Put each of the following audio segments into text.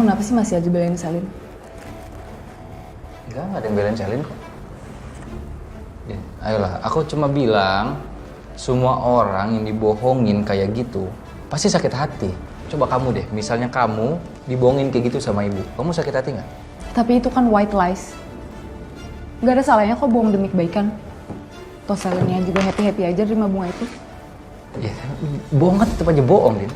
Kamu kenapa sih masih aja belain Selin? Enggak ada yang belain Selin kok. Ya, ayolah, aku cuma bilang semua orang yang dibohongin kayak gitu pasti sakit hati. Coba kamu deh, misalnya kamu dibohongin kayak gitu sama ibu, kamu sakit hati nggak? Tapi itu kan white lies. Gak ada salahnya kok bohong demi kebaikan. Toh Selinnya juga happy-happy aja terima bunga itu. Ya, bohong kan tetap aja bohong, Din.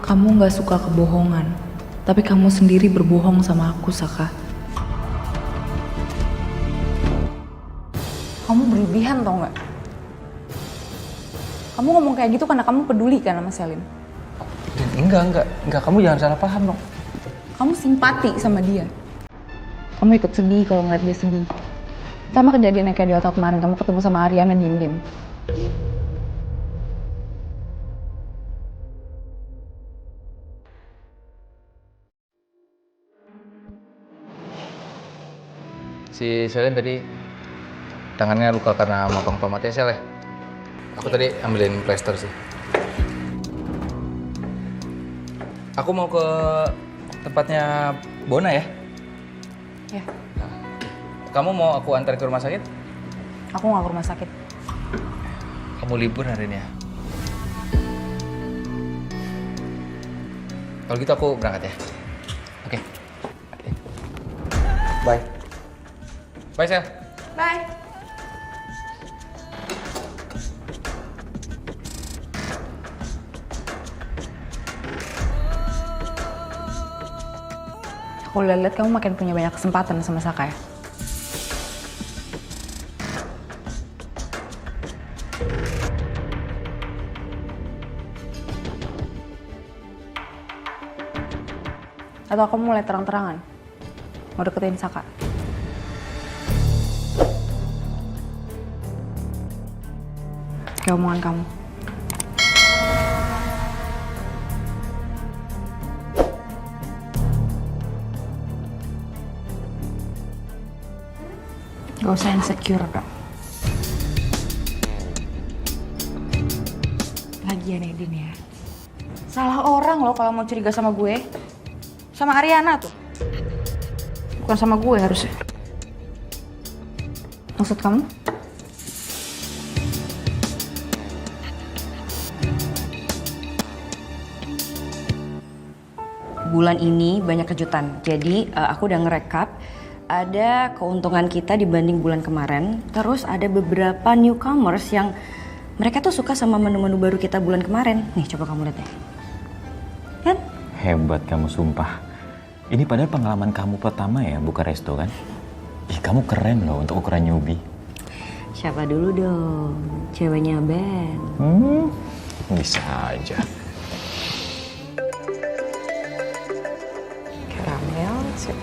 Kamu gak suka kebohongan, tapi kamu sendiri berbohong sama aku, Saka. Kamu berlebihan tau gak? Kamu ngomong kayak gitu karena kamu peduli kan sama Selin? Enggak, kamu jangan salah paham dong. Kamu simpati sama dia. Kamu ikut sedih kalau ngeliat dia sedih. Sama kejadiannya kayak di hotel kemarin, kamu ketemu sama Ariana diem-diem. Si Selin tadi tangannya luka karena motong tomatnya, Sel ya? Aku tadi ambilin plester sih. Aku mau ke tempatnya Bona ya? Ya, Kamu mau aku antar ke rumah sakit? aku gak ke rumah sakit. Kamu libur hari ini ya? Kalau gitu aku berangkat ya? Oke. Bye. Bye, Sel. Bye. Aku lihat kamu makin punya banyak kesempatan sama Saka ya. Atau kamu mulai terang-terangan mau deketin Saka? Kayak omongan kamu. Gak usah insecure, Kak. Lagian ya, Din ya. Salah orang loh kalau mau curiga sama gue. Sama Ariana tuh. Bukan sama gue harusnya. Maksud kamu? Bulan ini banyak kejutan, jadi aku udah ngerekap ada keuntungan kita dibanding bulan kemarin. Terus ada beberapa newcomers yang mereka tuh suka sama menu-menu baru kita bulan kemarin. Nih coba kamu lihat ya. Kan? Hebat kamu sumpah. Ini padahal pengalaman kamu pertama ya buka resto kan? Ih kamu keren loh untuk ukuran newbie. Siapa dulu dong? Ceweknya Ben. Bisa aja. Karamel, sip.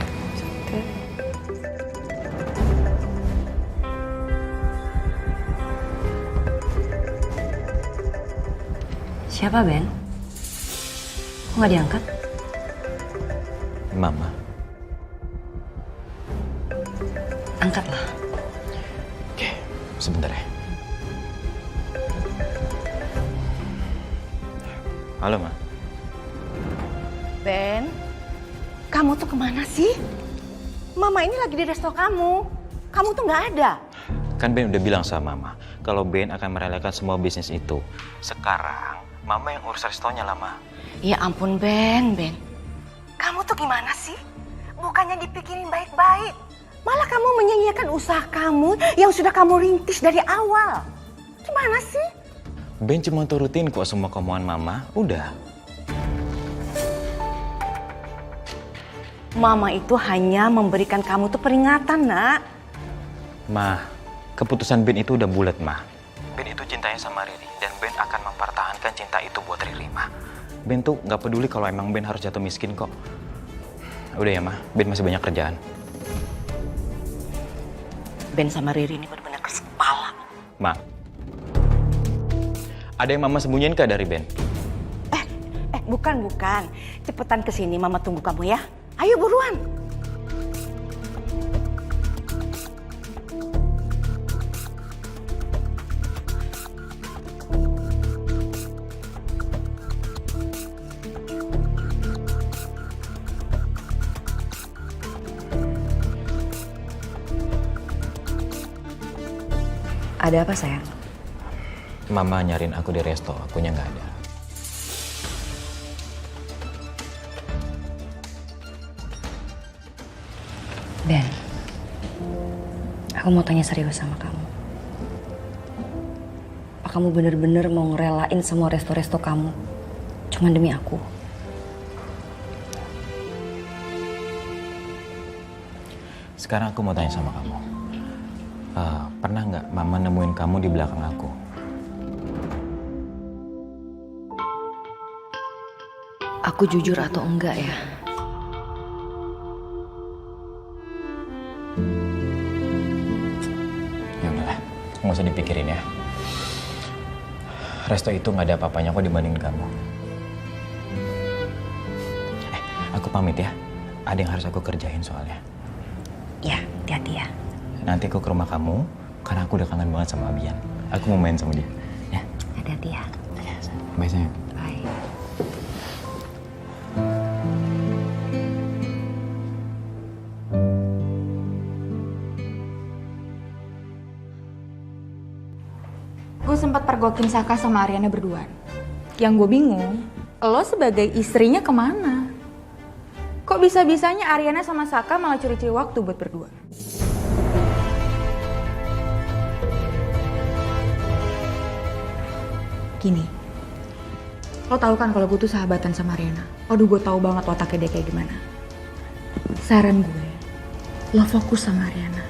Siapa Ben? Kok nggak diangkat? Mama. Angkatlah. Oke, sebentar ya. Halo, Ma. Ben, kamu tuh kemana sih? Mama ini lagi di resto kamu. Kamu tuh nggak ada. Kan Ben udah bilang sama Mama kalau Ben akan merelakan semua bisnis itu. Sekarang Mama yang urus restonya lah, Ma. Ya ampun Ben. Kamu tuh gimana sih? Bukannya dipikirin baik-baik. Malah kamu menyanyiakan usaha kamu yang sudah kamu rintis dari awal. Gimana sih? Ben cuma turutin kok semua kemauan Mama. Udah. Mama itu hanya memberikan kamu tuh peringatan, Nak. Ma, keputusan Ben itu udah bulat, Ma. Ben itu cintanya sama Riri dan Ben akan mempertahankan cinta itu buat Riri, Ma. Ben tuh nggak peduli kalau emang Ben harus jatuh miskin kok. Udah ya, Ma. Ben masih banyak kerjaan. Ben sama Riri ini benar-benar keras kepala. Ma, ada yang Mama sembunyiin kah dari Ben? Bukan. Cepetan kesini, Mama tunggu kamu ya. Ayo buruan. Ada apa sayang? Mama nyariin aku di resto, akunya nggak ada. Ben, aku mau tanya serius sama kamu. Apa kamu bener-bener mau ngerelain semua resto-resto kamu cuman demi aku? Sekarang aku mau tanya sama kamu. Pernah nggak Mama nemuin kamu di belakang aku? Aku jujur atau enggak ya? Ya udahlah, nggak usah dipikirin ya. Resto itu nggak ada apa-apanya kok dibandingin kamu. Aku pamit ya. Ada yang harus aku kerjain soalnya. Ya, hati-hati ya. Nanti aku ke rumah kamu, karena aku udah kangen banget sama Abian. Aku mau main sama dia. Ya, Hati-hati ya. bye sayang. Bye. Gue sempat pergokin Saka sama Ariana berdua. Yang gue bingung, lo sebagai istrinya kemana? Kok bisa-bisanya Ariana sama Saka malah curi-curi waktu buat berdua? Gini, lo tahu kan kalau gue tuh sahabatan sama Ariana. Waduh, gue tahu banget otaknya dia kayak gimana. Saran gue, lo fokus sama Ariana.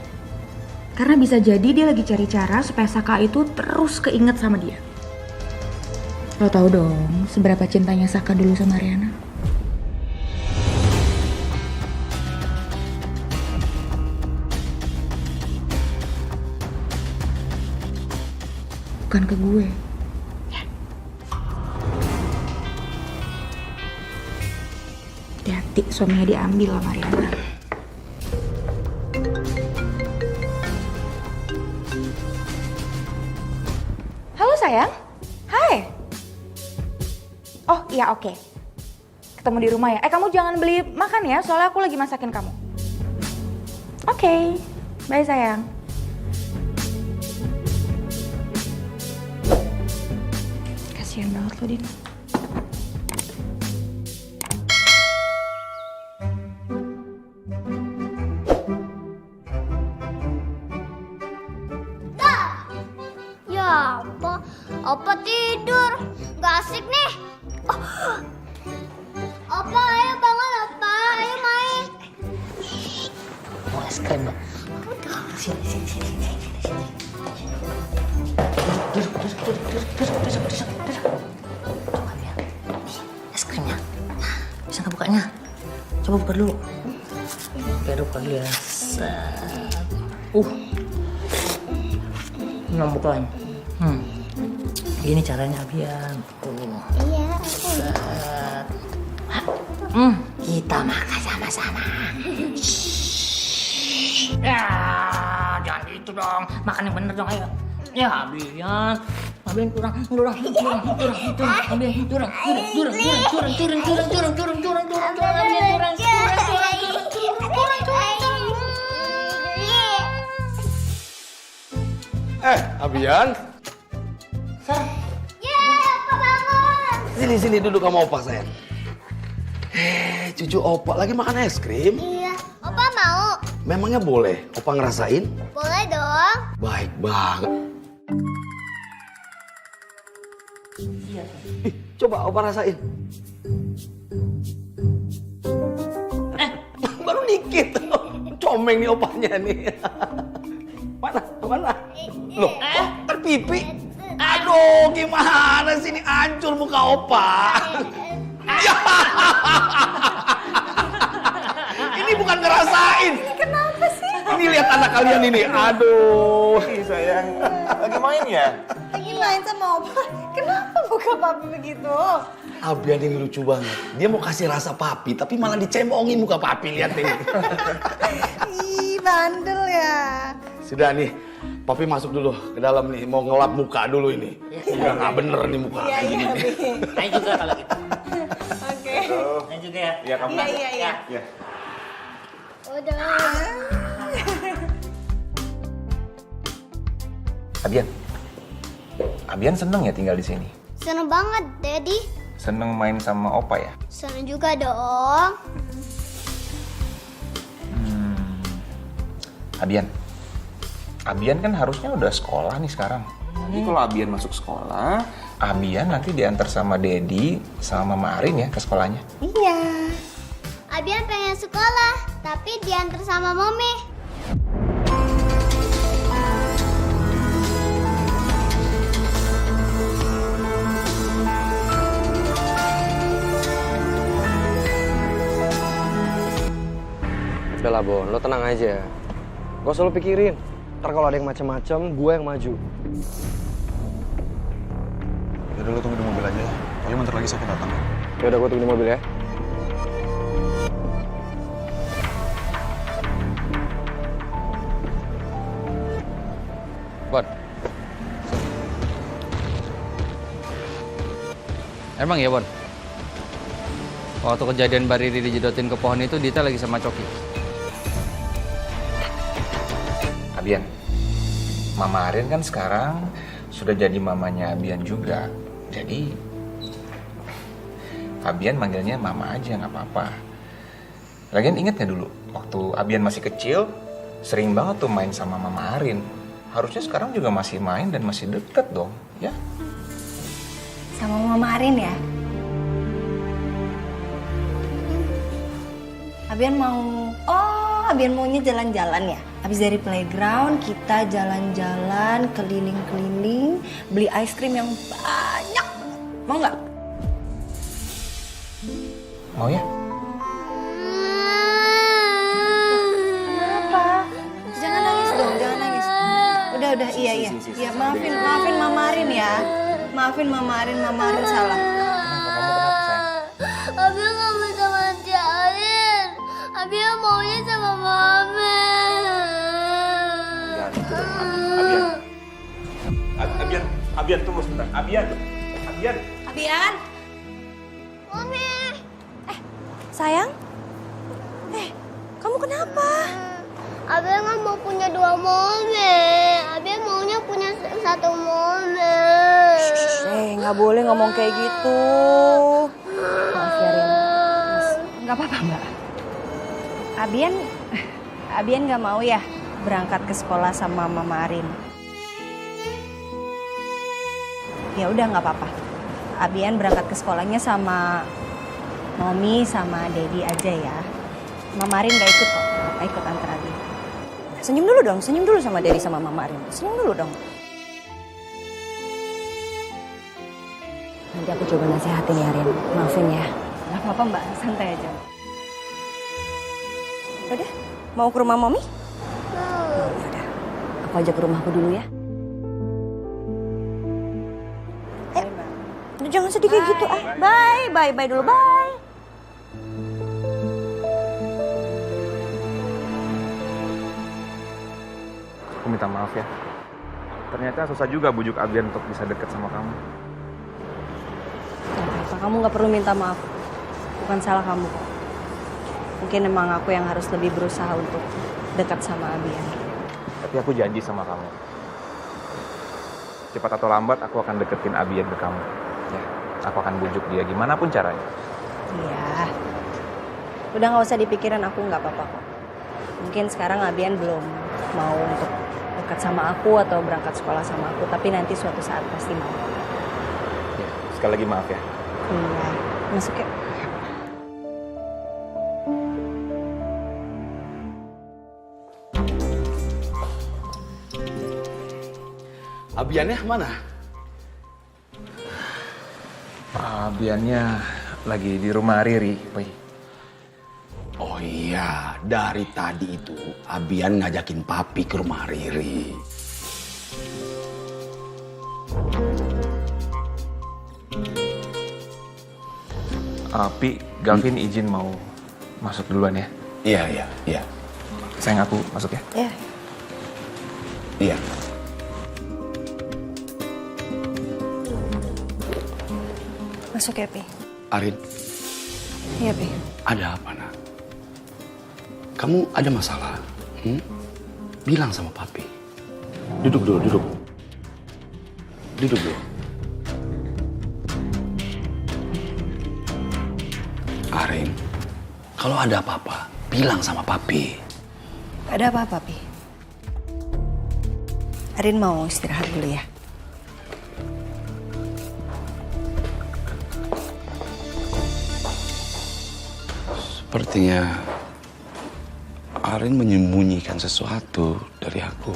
Karena bisa jadi dia lagi cari cara supaya Saka itu terus keinget sama dia. Lo tahu dong seberapa cintanya Saka dulu sama Ariana? Bukan ke gue. Hati-hati suaminya diambil sama Ariana. Halo sayang. Hai. Oh iya oke. Ketemu di rumah ya. Kamu jangan beli makan ya, soalnya aku lagi masakin kamu. Oke. Bye sayang. Kasian banget lo, Din. Ya apa tidur? Gak asik nih. Opa, ayo bangun Opa, ayo main. Mau es krim dong. Sini. Duduk. Coba lihat. Nih, es krimnya. Nah, bisa nggak bukanya? Coba buka dulu. Oke, buka dulu ya. Set. Nggak bukanya. Gini caranya Abian. Iya. Set. Kita makan sama-sama. Ya, jangan gitu dong. Makan yang bener dong, ayo. Ya, Abian. Abian turun. Abian turun. Abian. Opa bangun. Sini duduk sama opa sayang. Cucu opa lagi makan es krim. Iya. Opa mau? Memangnya boleh opa ngerasain? Boleh dong. Baik banget. Ih, coba opa rasain. Baru dikit. Comeng nih opanya nih. Mana? Loh, terpipi. Aduh, gimana sih ini hancur muka opa. Ini bukan ngerasain. Ini kenapa sih? Ini lihat anak kalian ini. Aduh. Sayang, lagi main ya? Lagi main sama Opa. Kenapa muka papi begitu? Abian ini lucu banget. Dia mau kasih rasa papi, tapi malah dicemongin muka papi. Lihat ini. Ih, bandel ya. Sudah nih, papi masuk dulu ke dalam nih. Mau ngelap muka dulu ini. Udah nggak bener nih muka kayak gini nih. Ayo juga kalau gitu. Oke. Ayo juga ya. Iya, kamu. Iya. Udah. Abian. Abian seneng ya tinggal di sini? Seneng banget, Daddy. Seneng main sama Opa ya? Seneng juga dong. Abian kan harusnya udah sekolah nih sekarang. Jadi kalau Abian masuk sekolah, Abian nanti diantar sama Dedi sama Mama Arin ya ke sekolahnya. Iya. Abian pengen sekolah, tapi diantar sama Mommy. Udah lah Bon, lo tenang aja. Gak usah lo pikirin. Ntar kalau ada yang macam-macam, gue yang maju. Yaudah lo tunggu di mobil aja ya. Paling bentar lagi saya datang. Yaudah gue tunggu di mobil ya. Bon. Emang ya, Bon? Waktu kejadian Mbak Riri dijedotin ke pohon itu, Dita lagi sama Coki. Abian, Mama Arin kan sekarang sudah jadi mamanya Abian juga. Jadi, Abian manggilnya Mama aja, nggak apa-apa. Lagian inget ya dulu, waktu Abian masih kecil, sering banget tuh main sama Mama Arin. Harusnya sekarang juga masih main dan masih deket dong, ya? Sama Mama Arin ya? Abian maunya jalan-jalan ya? Habis dari playground, kita jalan-jalan, keliling-keliling, beli ice cream yang banyak. Mau nggak? Mau ya? Kenapa? Jangan nangis dong, jangan nangis. Udah, iya. Iya, maafin Mama Arin ya. Maafin Mama Arin salah. Kenapa sayang? Abian nggak mau sama Aunty Arin. Abian maunya sama Mami. Abian tunggu sebentar. Abian. Mami. Sayang? Kamu kenapa? Abian nggak mau punya 2 Mami. Abian maunya punya 1 Mami. Nggak boleh ngomong kayak gitu. Maaf ya, Rin. Nggak apa-apa, Mbak. Abian nggak mau ya berangkat ke sekolah sama Mama Arin. Ya udah nggak apa-apa. Abian berangkat ke sekolahnya sama Mommy sama Daddy aja ya. Mama Arin nggak ikut kok, nggak ikut antar Abian. Senyum dulu sama Daddy sama Mama Arin. Senyum dulu dong. Nanti aku coba nasihatin ya, Rin. Maafin ya. Gak apa-apa, Mbak. Santai aja. Udah, mau ke rumah Mommy? Yaudah, aku ajak ke rumahku dulu ya. Ayo. Jangan sedih kayak gitu. Bye dulu, bye. Aku minta maaf ya. Ternyata susah juga bujuk Abian untuk bisa deket sama kamu. Kamu gak perlu minta maaf. Bukan salah kamu kok. Mungkin emang aku yang harus lebih berusaha untuk dekat sama Abian. Tapi aku janji sama kamu. Cepat atau lambat aku akan deketin Abian ke kamu. Ya, aku akan bujuk dia gimana pun caranya. Iya. Udah gak usah dipikirin, aku gak apa-apa kok. Mungkin sekarang Abian belum mau untuk dekat sama aku atau berangkat sekolah sama aku. Tapi nanti suatu saat pasti mau. Ya, sekali lagi maaf ya. Iya, masuk ya. Abiannya mana? Abiannya lagi di rumah Riri, Boy. Oh iya, dari tadi itu Abian ngajakin papi ke rumah Riri. Pi, Gavin izin mau masuk duluan ya? Iya. Sayang, aku masuk ya? Iya. Masuk ya, Pi. Arin, Iya, Pi. ada apa nak? Kamu ada masalah? Bilang sama papi. Duduk dulu, duduk. Duduk dulu. Arin, kalau ada apa-apa, bilang sama papi. Gak ada apa-apa, Pi. Arin mau istirahat dulu ya. Sepertinya Arin menyembunyikan sesuatu dari aku.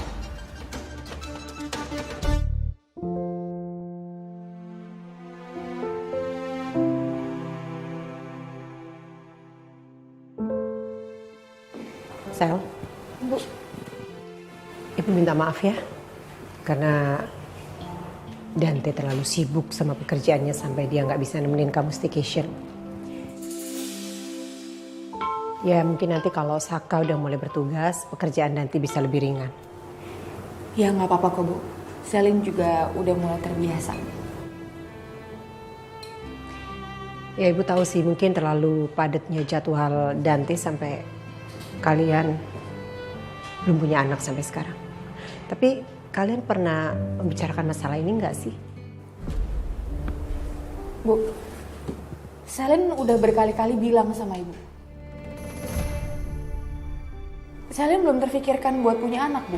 Sel, Bu. Ibu minta maaf ya, karena Dante terlalu sibuk sama pekerjaannya sampai dia nggak bisa nemenin kamu staycation. Ya mungkin nanti kalau Saka udah mulai bertugas, pekerjaan Dante bisa lebih ringan. Ya nggak apa-apa kok, Bu. Selin juga udah mulai terbiasa. Ya Ibu tahu sih mungkin terlalu padatnya jadwal Dante sampai kalian belum punya anak sampai sekarang. Tapi kalian pernah membicarakan masalah ini nggak sih? Bu, Selin udah berkali-kali bilang sama Ibu. Selin belum terfikirkan buat punya anak, Bu.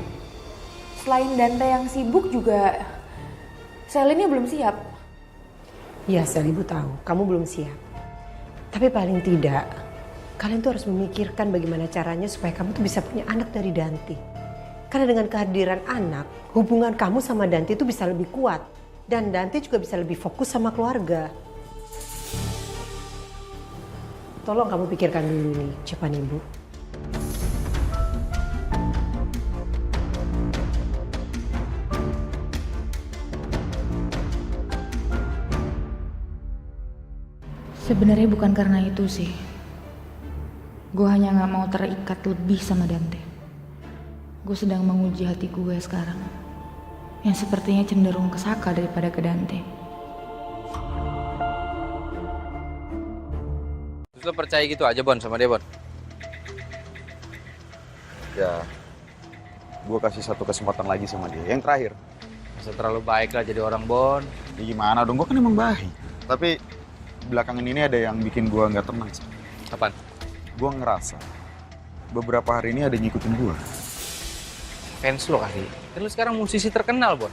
Selain Dante yang sibuk juga, Selinnya belum siap. Iya, Sel, Ibu tahu kamu belum siap. Tapi paling tidak, kalian tuh harus memikirkan bagaimana caranya supaya kamu tuh bisa punya anak dari Dante. Karena dengan kehadiran anak, hubungan kamu sama Dante itu bisa lebih kuat. Dan Dante juga bisa lebih fokus sama keluarga. Tolong kamu pikirkan dulu nih, ucapan Ibu. Sebenarnya bukan karena itu sih. Gue hanya gak mau terikat lebih sama Dante. Gue sedang menguji hati gue sekarang. Yang sepertinya cenderung ke Saka daripada ke Dante. Terus lo percaya gitu aja, Bon, sama dia, Bon? Ya, gue kasih satu kesempatan lagi sama dia. Yang terakhir. Masa terlalu baik lah jadi orang, Bon. Ya gimana dong, gue kan emang baik. Tapi belakangan ini ada yang bikin gue nggak tenang. Apaan? Gue ngerasa beberapa hari ini ada yang ngikutin gue. Fans lo kali. Kan lo sekarang musisi terkenal, Bon.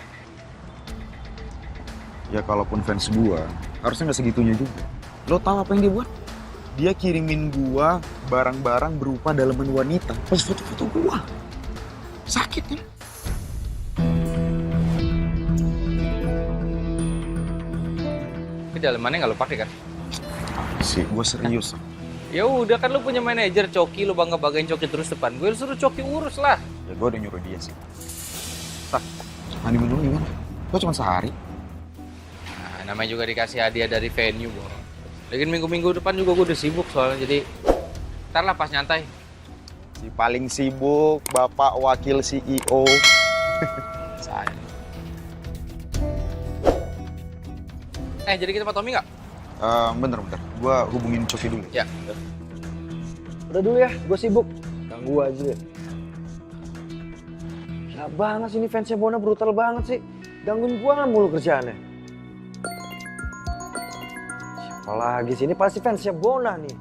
Ya kalaupun fans gue, harusnya nggak segitunya juga. Lo tahu apa yang dia buat? Dia kirimin gue barang-barang berupa daleman wanita. Pas foto-foto gue. Sakit ya? Tapi dalemannya nggak lo pakai kan? Sih, gue serius. Ya udah kan lo punya manajer Coki, lo bangga-banggain Coki terus depan. Gue suruh Coki urus lah. Ya gue udah nyuruh dia sih. Tak, honeymoon dulu gimana? Gue cuma sehari. Nah, namanya juga dikasih hadiah dari venue, Bon. Lagian minggu-minggu depan juga gue udah sibuk soalnya, jadi ntar lah pas nyantai. Si paling sibuk, Bapak Wakil CEO. Saya. Jadi kita Pak Tommy nggak? Bentar. Gue hubungin Coki dulu. Ya. Udah dulu ya, gue sibuk. Ganggu aja deh. Gila banget sih ini fansnya Bona, brutal banget sih. Gangguin gue mulu kerjaannya. Siapa lagi sih? Ini pasti fansnya Bona nih.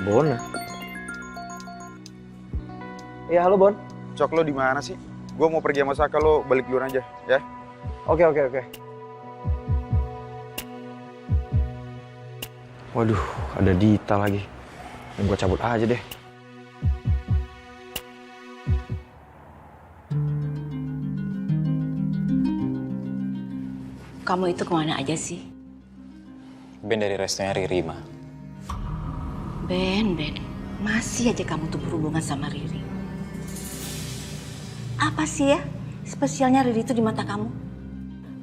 Bona? Iya, halo Bon. Cok, lo di mana sih? Gue mau pergi sama Saka, lo balik duluan aja, ya? Oke. Waduh, ada Dita lagi. Gue cabut aja deh. Kamu itu kemana aja sih? Ben dari restonya Riri, Ma. Ben, masih aja kamu tuh berhubungan sama Riri. Apa sih ya spesialnya Riri itu di mata kamu?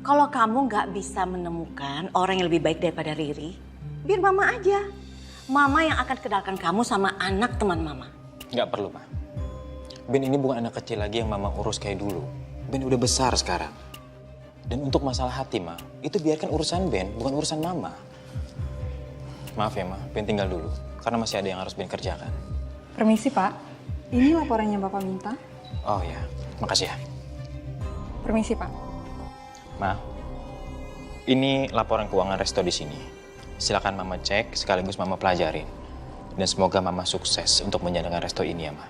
Kalau kamu nggak bisa menemukan orang yang lebih baik daripada Riri, biar Mama aja. Mama yang akan kenalkan kamu sama anak teman Mama. Nggak perlu, Ma. Ben ini bukan anak kecil lagi yang Mama urus kayak dulu. Ben udah besar sekarang. Dan untuk masalah hati, Ma, itu biarkan urusan Ben, bukan urusan Mama. Maaf ya, Ma, Ben tinggal dulu. Karena masih ada yang harus Ben kerjakan. Permisi, Pak. Ini laporannya Bapak minta. Oh ya, makasih ya. Permisi, Pak. Ma, ini laporan keuangan resto di sini. Silakan Mama cek sekaligus Mama pelajarin. Dan semoga Mama sukses untuk menjalankan resto ini ya, Ma.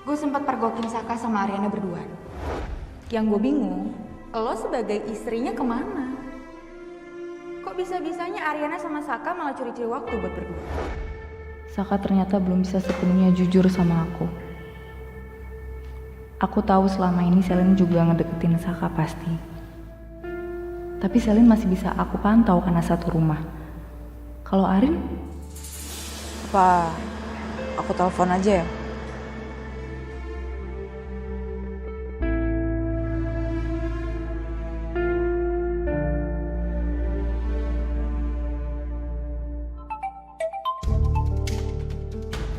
Gue sempat pergokin Saka sama Ariana berdua. Yang gue bingung, lo sebagai istrinya kemana? Kok bisa-bisanya Ariana sama Saka malah curi-curi waktu buat berdua? Saka ternyata belum bisa sepenuhnya jujur sama aku. Aku tahu selama ini Selin juga ngedeketin Saka pasti. Tapi Selin masih bisa aku pantau karena satu rumah. Kalau Arin? Apa aku telepon aja ya?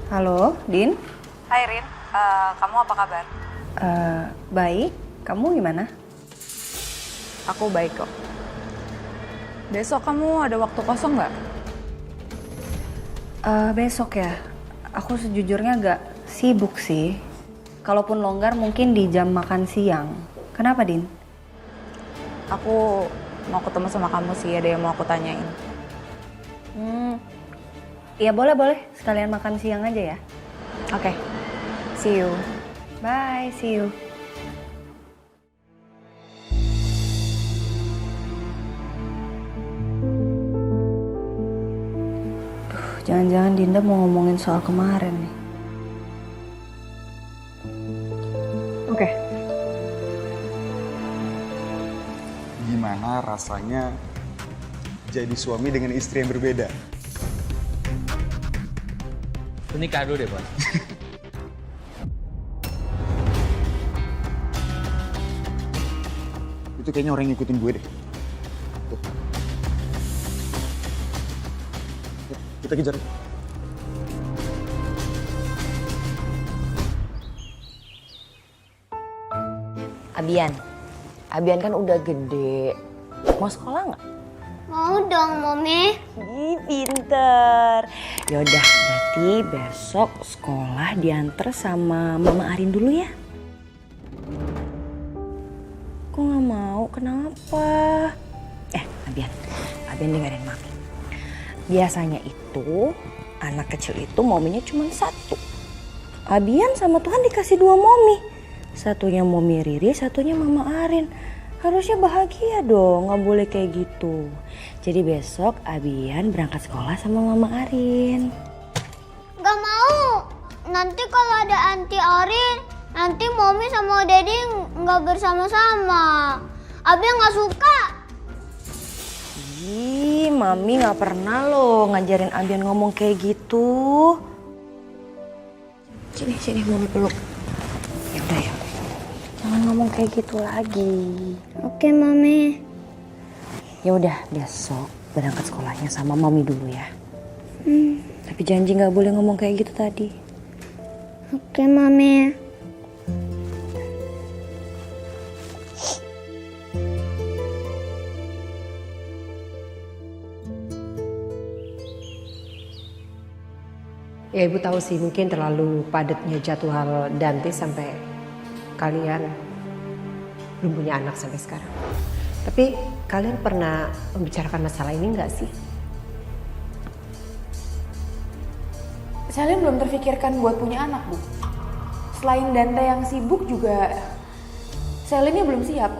Halo, Din? Hai Rin, kamu apa kabar? Baik. Kamu gimana? Aku baik kok. Besok kamu ada waktu kosong nggak? Besok ya. Aku sejujurnya agak sibuk sih. Kalaupun longgar mungkin di jam makan siang. Kenapa, Din? Aku mau ketemu sama kamu sih, ada yang mau aku tanyain. Iya boleh. Sekalian makan siang aja ya. Oke, see you. Bye, see you. Jangan-jangan Dinda mau ngomongin soal kemarin nih. Oke. Gimana rasanya jadi suami dengan istri yang berbeda? Ini kado deh, Bos. Itu kayaknya orang yang ngikutin gue deh. Tuh. Yuk, kita kejar. Abian kan udah gede. Mau sekolah nggak? Mau dong, Mami. Ih, pinter. Yaudah, berarti besok sekolah diantar sama Mama Arin dulu ya. Kok nggak mau? Kenapa? Abian dengerin Mami. Biasanya itu, anak kecil itu maunya cuma satu. Abian sama Tuhan dikasih 2 momi. Satunya momi Riri, satunya Mama Arin. Harusnya bahagia dong, nggak boleh kayak gitu. Jadi besok Abian berangkat sekolah sama Mama Arin. Gak mau. Nanti kalau ada Aunty Arin, nanti Mommy sama Daddy nggak bersama-sama. Abi nggak suka. Ih, Mami nggak pernah loh ngajarin Abian ngomong kayak gitu. Sini, Mami peluk. Yaudah ya. Jangan ngomong kayak gitu lagi. Oke, Mami. Ya udah, besok berangkat sekolahnya sama Mami dulu ya. Tapi janji nggak boleh ngomong kayak gitu tadi. Oke, Mami. Ya Ibu tahu sih mungkin terlalu padatnya jadwal Dante sampai kalian belum punya anak sampai sekarang. Tapi kalian pernah membicarakan masalah ini nggak sih? Selin belum terfikirkan buat punya anak, Bu. Selain Dante yang sibuk juga, Selinnya belum siap.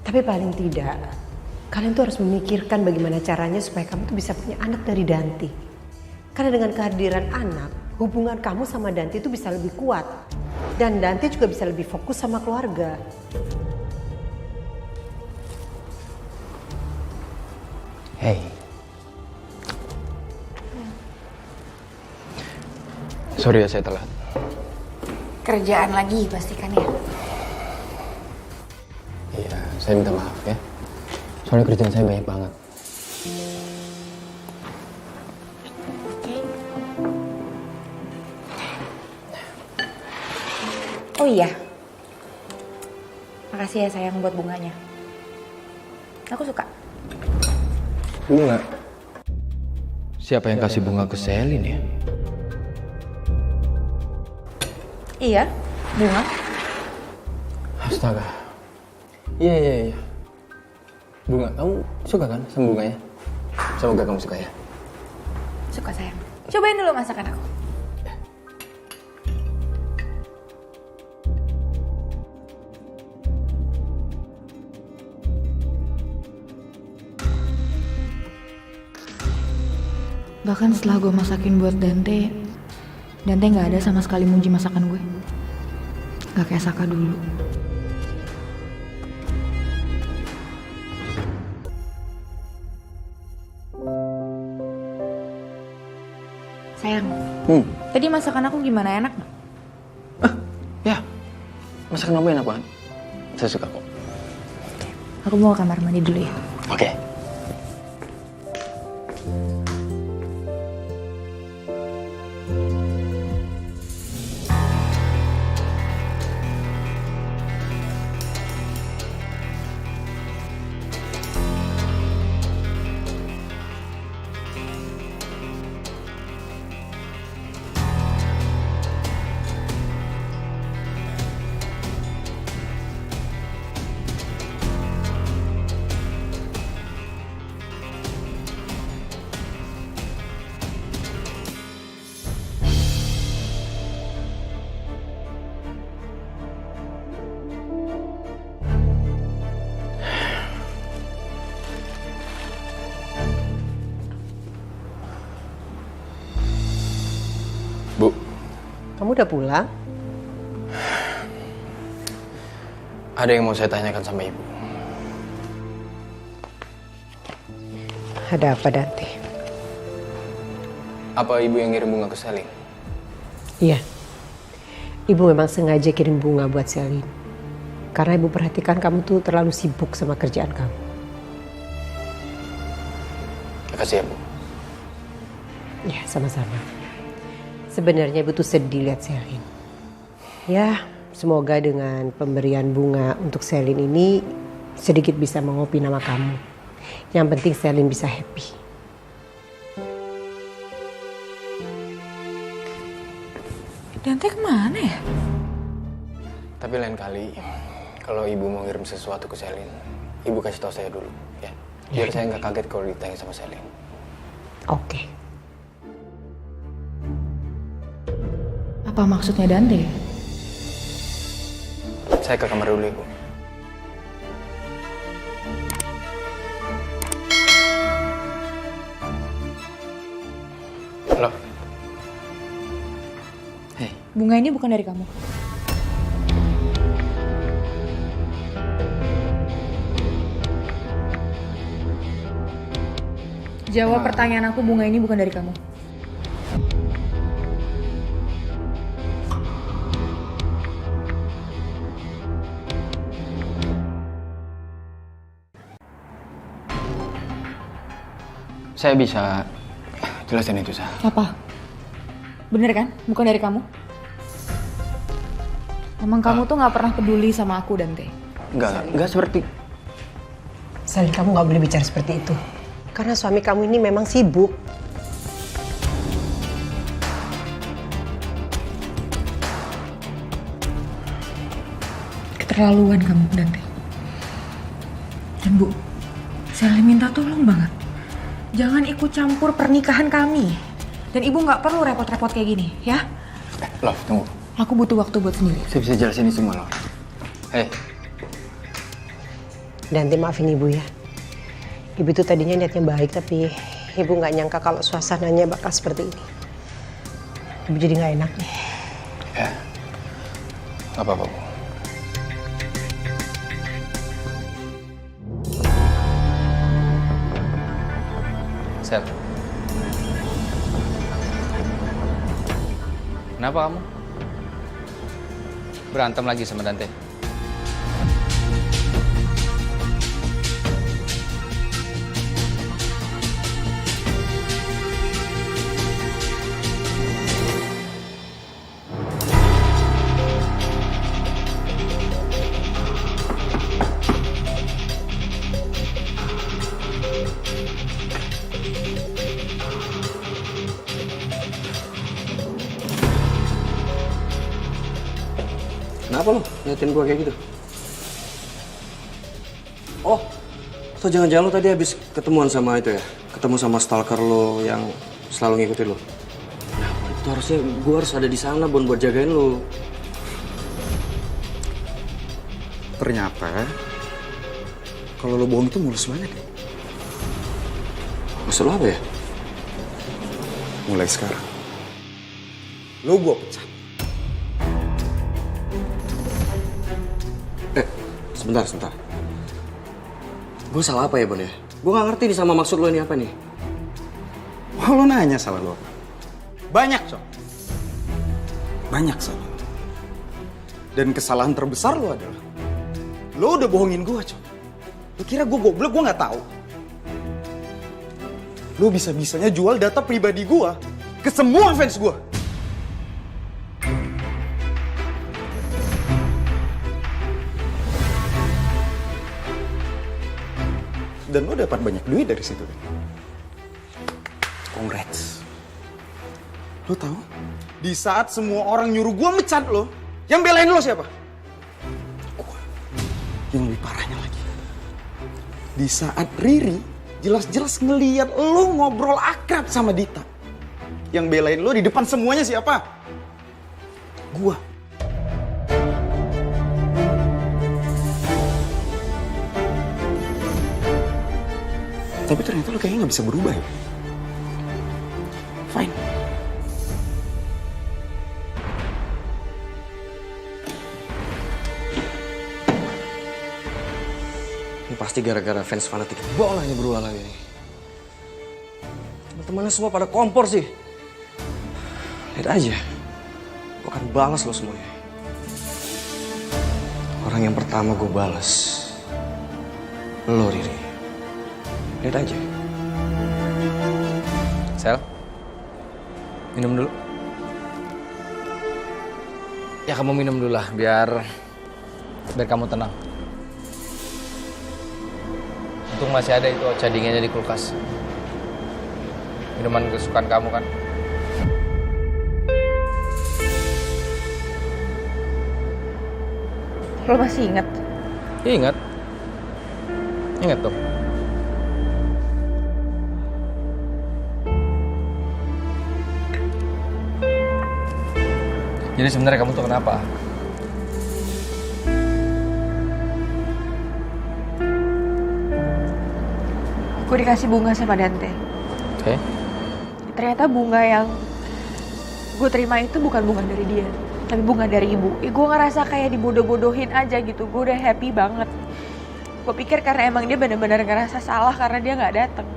Tapi paling tidak, kalian tuh harus memikirkan bagaimana caranya supaya kamu tuh bisa punya anak dari Dante. Karena dengan kehadiran anak, hubungan kamu sama Dante itu bisa lebih kuat. Dan Dante juga bisa lebih fokus sama keluarga. Hey. Sorry ya saya telat. Kerjaan lagi pastikan ya. Iya, saya minta maaf ya. Soalnya kerjaan saya banyak banget. Oh iya. Makasih ya sayang buat bunganya. Aku suka. Bunga? Siapa yang kasih bunga ke Selin ya? Iya, bunga. Astaga. Iya. Bunga, kamu suka kan sama bunganya? Semoga kamu suka ya. Suka sayang. Cobain dulu masakan aku. Bahkan setelah gue masakin buat Dante gak ada sama sekali muji masakan gue. Gak kayak Saka dulu. Sayang, tadi masakan aku gimana, enak gak? Ya, masakan kamu enak banget. Saya suka kok. Aku mau ke kamar mandi dulu ya. Oke. Bu, Kamu udah pulang? ada yang mau saya tanyakan sama Ibu. Ada apa, Dante? Apa Ibu yang ngirim bunga ke Selin? Iya. Ibu memang sengaja kirim bunga buat Selin. Karena Ibu perhatikan kamu tuh terlalu sibuk sama kerjaan kamu. Makasih ya, Bu. Ya, sama-sama. Sebenarnya Ibu tuh sedih lihat Selin. Ya, semoga dengan pemberian bunga untuk Selin ini sedikit bisa mengopi nama kamu. Yang penting Selin bisa happy. Dante kemana ya? Tapi lain kali, kalau Ibu mau ngirim sesuatu ke Selin, Ibu kasih tahu saya dulu, ya. Biar saya nggak kaget kalau ditanya sama Selin. Oke. Apa maksudnya Dante? Saya ke kamar dulu, Ibu. Halo. Hei. Bunga ini bukan dari kamu. Jawab pertanyaan aku, bunga ini bukan dari kamu. Saya bisa jelasin itu, Sa. Apa? Bener kan? Bukan dari kamu? Emang kamu tuh gak pernah peduli sama aku, Dante? Enggak seperti... Selin, kamu gak boleh bicara seperti itu. Karena suami kamu ini memang sibuk. Keterlaluan kamu, Dante. Dan Bu, Selin minta tolong banget. Jangan ikut campur pernikahan kami. Dan Ibu gak perlu repot-repot kayak gini, ya? Loh, tunggu. Aku butuh waktu buat sendiri. Saya bisa jelasin ini semua, loh. Hei. Dante, maafin Ibu ya. Ibu tuh tadinya niatnya baik, tapi Ibu gak nyangka kalau suasananya bakal seperti ini. Ibu jadi gak enak nih. Ya. Gak apa-apa, Bu. Sel. Kenapa kamu? Berantem lagi sama Dante? Kenapa lo ngeliatin gue kayak gitu? Oh, atau jangan-jangan lo tadi habis ketemuan sama itu ya? Ketemu sama stalker lo yang selalu ngikutin lo? Nah, itu harusnya gue harus ada di sana buat jagain lo. Ternyata kalau lo bohong itu mulus banget ya. Maksud lo apa ya? Mulai sekarang lo gue pecat. Sebentar. Gue salah apa ya, Bon ya? Gue gak ngerti nih sama maksud lo ini apa nih. Wah, lo nanya salah lo apa? Banyak, Cok. Banyak salah lo. Dan kesalahan terbesar lo adalah lo udah bohongin gue, Cok. Lo kira gue goblok, gue gak tahu. Lo bisa-bisanya jual data pribadi gue ke semua fans gue. Dan lo dapat banyak duit dari situ kan? Congrats. Lo tahu? Di saat semua orang nyuruh gue mecat lo, yang belain lo siapa? Gue. Yang lebih parahnya lagi. Di saat Riri jelas-jelas ngeliat lo ngobrol akrab sama Dita. Yang belain lo di depan semuanya siapa? Gue. Tapi ternyata lo kayaknya gak bisa berubah ya. Fine. Ini pasti gara-gara fans fanatik bola ini berulah lagi nih. Teman-temannya semua pada kompor sih. Lihat aja. Gue akan balas lo semuanya. Orang yang pertama gue balas. Lo, Riri. Lihat aja. Sel, minum dulu. Ya kamu minum dulu lah, biar kamu tenang. Untung masih ada itu ocha dinginnya di kulkas. Minuman kesukaan kamu kan? Lo masih ingat? Ingat. Ingat dong. Jadi sebenarnya kamu tuh kenapa? Aku dikasih bunga sama Dante. Oke. Ternyata bunga yang gue terima itu bukan bunga dari dia, tapi bunga dari ibu. Gue ngerasa kayak dibodoh-bodohin aja gitu. Gue udah happy banget. Gue pikir karena emang dia benar-benar ngerasa salah karena dia nggak datang.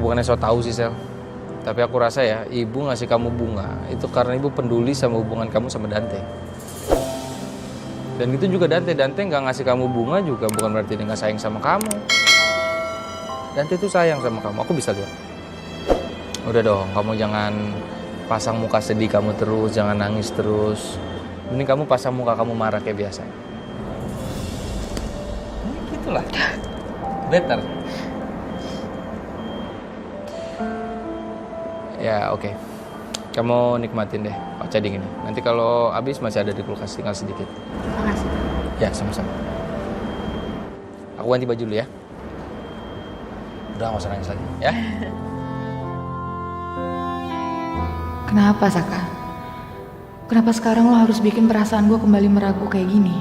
Bukannya so tau sih, Sel. Tapi aku rasa ya, ibu ngasih kamu bunga itu karena ibu peduli sama hubungan kamu sama Dante. Dan itu juga Dante nggak ngasih kamu bunga juga bukan berarti dia nggak sayang sama kamu. Dante itu sayang sama kamu, aku bisa lihat. Udah dong, kamu jangan pasang muka sedih kamu terus, jangan nangis terus. Mending kamu pasang muka kamu marah kayak biasa. Gitulah. Better. Ya oke. Kamu nikmatin deh ocha dingin. Nanti kalau habis masih ada di kulkas, tinggal sedikit. Makasih. Ya sama-sama. Aku ganti baju dulu ya. Udah nggak usah nangis lagi ya. Kenapa, Saka? Kenapa sekarang lo harus bikin perasaan gue kembali meragu kayak gini?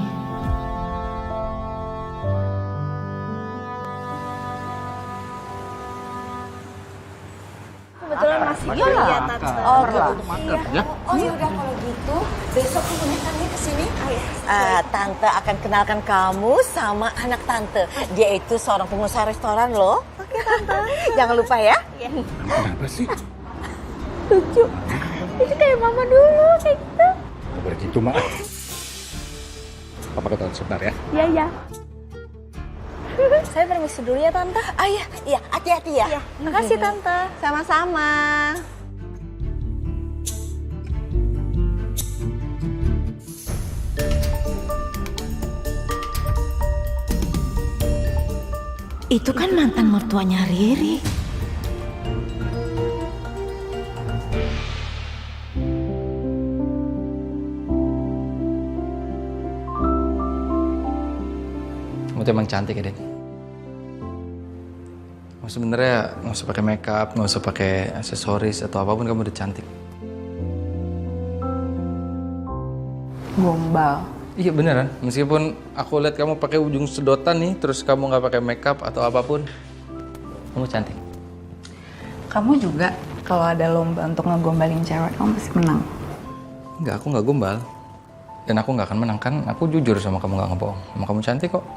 Kebetulan masih lihat makan. Oh, Untuk makan, ya. Oh ya udah kalau gitu besok kamu datangnya ke sini. Tante akan kenalkan kamu sama anak tante. Dia itu seorang pengusaha restoran loh. Oke tante. Jangan lupa ya. Kenapa sih? Lucu. Itu kayak mama dulu, kayak gitu. Gak boleh gitu, Mak. Papa ke toilet sebentar ya. Iya, iya. Saya permisi dulu ya tante. Iya, hati-hati ya. Makasih, Tante. Sama-sama. Itu kan mantan mertuanya Riri. Kamu tuh emang cantik ya, Den. Sebenarnya nggak usah pakai makeup, nggak usah pakai aksesoris atau apapun, kamu udah cantik. Gombal. Iya beneran, meskipun aku lihat kamu pakai ujung sedotan nih, terus kamu nggak pakai makeup atau apapun, kamu cantik. Kamu juga kalau ada lomba untuk ngegombalin cewek, kamu pasti menang. Enggak, aku nggak gombal. Dan aku nggak akan menang, kan aku jujur sama kamu, nggak ngebohong. Sama kamu cantik kok.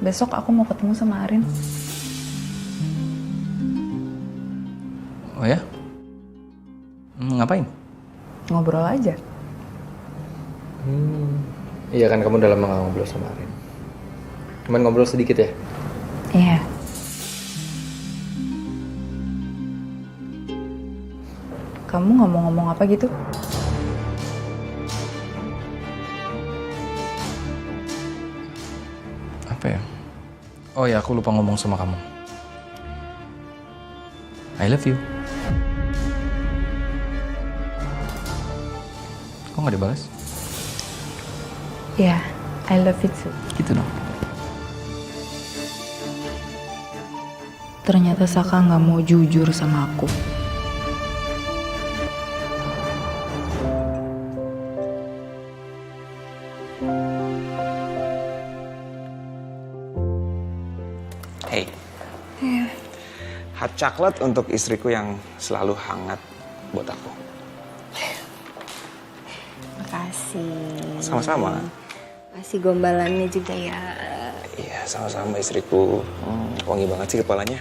Besok aku mau ketemu sama Arin. Oh ya? Ngapain? Ngobrol aja. Iya kan, kamu udah lama nggak ngobrol sama Arin. Cuman ngobrol sedikit ya? Iya. Kamu ngomong-ngomong apa gitu? Apa ya? Oh ya, aku lupa ngomong sama kamu. I love you. Kok nggak dibalas? Iya, I love you too. Gitu dong. Ternyata Saka nggak mau jujur sama aku. Hey. Hot coklat untuk istriku yang selalu hangat buat aku. Makasih. Sama-sama. Makasih gombalannya juga ya. Iya, sama-sama istriku. Wangi banget sih kepalanya.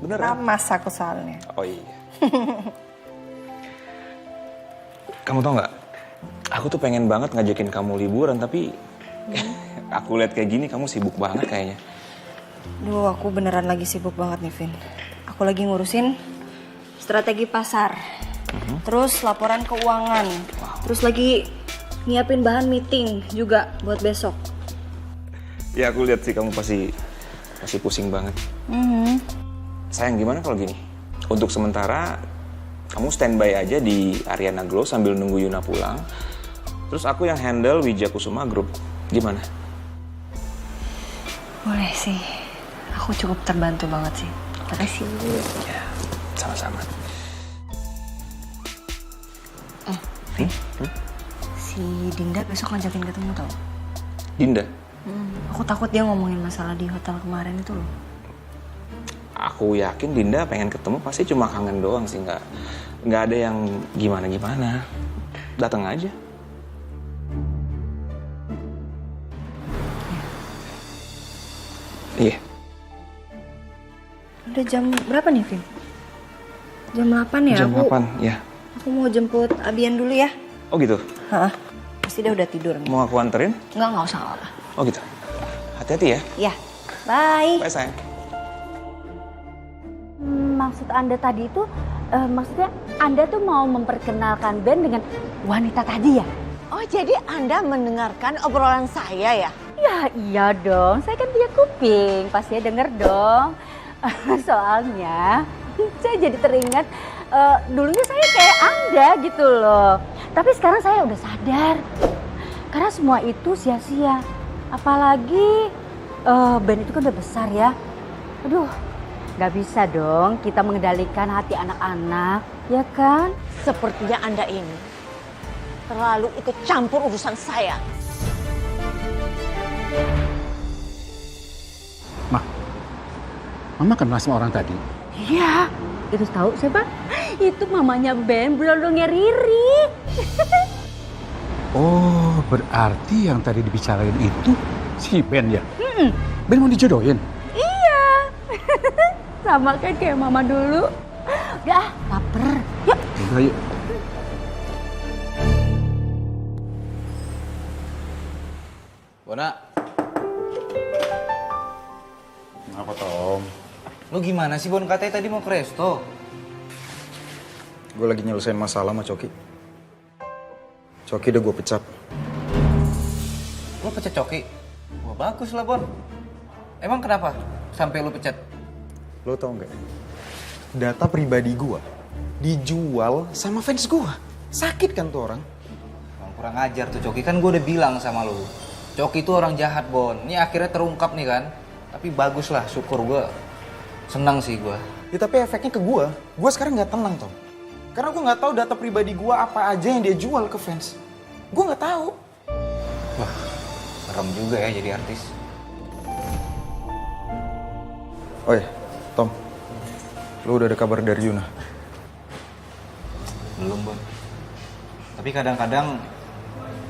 Beneran? Ramas aku soalnya. Oh iya. Kamu tau nggak? Aku tuh pengen banget ngajakin kamu liburan, tapi aku lihat kayak gini kamu sibuk banget kayaknya. Duh, aku beneran lagi sibuk banget nih, Vin. Aku lagi ngurusin strategi pasar, terus laporan keuangan, terus lagi nyiapin bahan meeting juga buat besok. Ya aku lihat sih kamu pasti pusing banget. Sayang, gimana kalau gini? Untuk sementara kamu standby aja di Ariana Glow sambil nunggu Yuna pulang. Terus aku yang handle Wijaya Kusuma Group. Gimana? Boleh sih. Aku cukup terbantu banget sih. Makasih. Ya, sama-sama. Vin, si Dinda besok ngajakin ketemu tau? Dinda? Aku takut dia ngomongin masalah di hotel kemarin itu loh. Aku yakin Dinda pengen ketemu pasti cuma kangen doang sih, nggak ada yang gimana-gimana. Datang aja. Iya. Udah jam berapa nih, Vin? Jam 8 ya? Jam 8, ya. Aku mau jemput Abian dulu ya. Oh gitu? Hah? Pasti dia udah tidur nih. Mau aku anterin? Nggak usah lah. Oh gitu? Hati-hati ya. Ya, bye. Bye sayang. Maksud Anda tadi itu, maksudnya Anda tuh mau memperkenalkan Ben dengan wanita tadi ya? Oh, jadi Anda mendengarkan obrolan saya ya? Ya iya dong, saya kan punya kuping, pasti denger dong. Soalnya saya jadi teringat dulunya saya kayak Anda gitu loh. Tapi sekarang saya udah sadar, karena semua itu sia-sia. Apalagi Ben itu kan udah besar ya. Aduh, gak bisa dong kita mengendalikan hati anak-anak, ya kan? Sepertinya Anda ini terlalu ikut campur urusan saya. Mama kenal sama orang tadi? Iya, itu tahu siapa? Itu mamanya Ben, berondongnya Riri. Oh, berarti yang tadi dibicarain itu si Ben ya? Ben mau dijodohin? Iya. Sama kan kayak mama dulu. Udah, lapar. Yuk. Udah, yuk. Bona. Apa Tom? Lu gimana sih Bon? Katanya tadi mau ke resto. Gue lagi nyelesain masalah sama Coki. Coki udah gue pecat. Lu pecat Coki? Wah bagus lah Bon. Emang kenapa sampai lu pecat? Lo tau nggak? Data pribadi gue dijual sama fans gue. Sakit kan tuh orang? Bang, kurang ajar tuh Coki. Kan gue udah bilang sama lu. Coki itu orang jahat Bon. Ini akhirnya terungkap nih kan. Tapi bagus lah, syukur gue. Senang sih gue. Ya tapi efeknya ke gue sekarang nggak tenang Tom. Karena gue nggak tahu data pribadi gue apa aja yang dia jual ke fans. Gue nggak tahu. Wah, serem juga ya jadi artis. Oh ya, Tom. Lu udah ada kabar dari Yuna? Belum Bon. Tapi kadang-kadang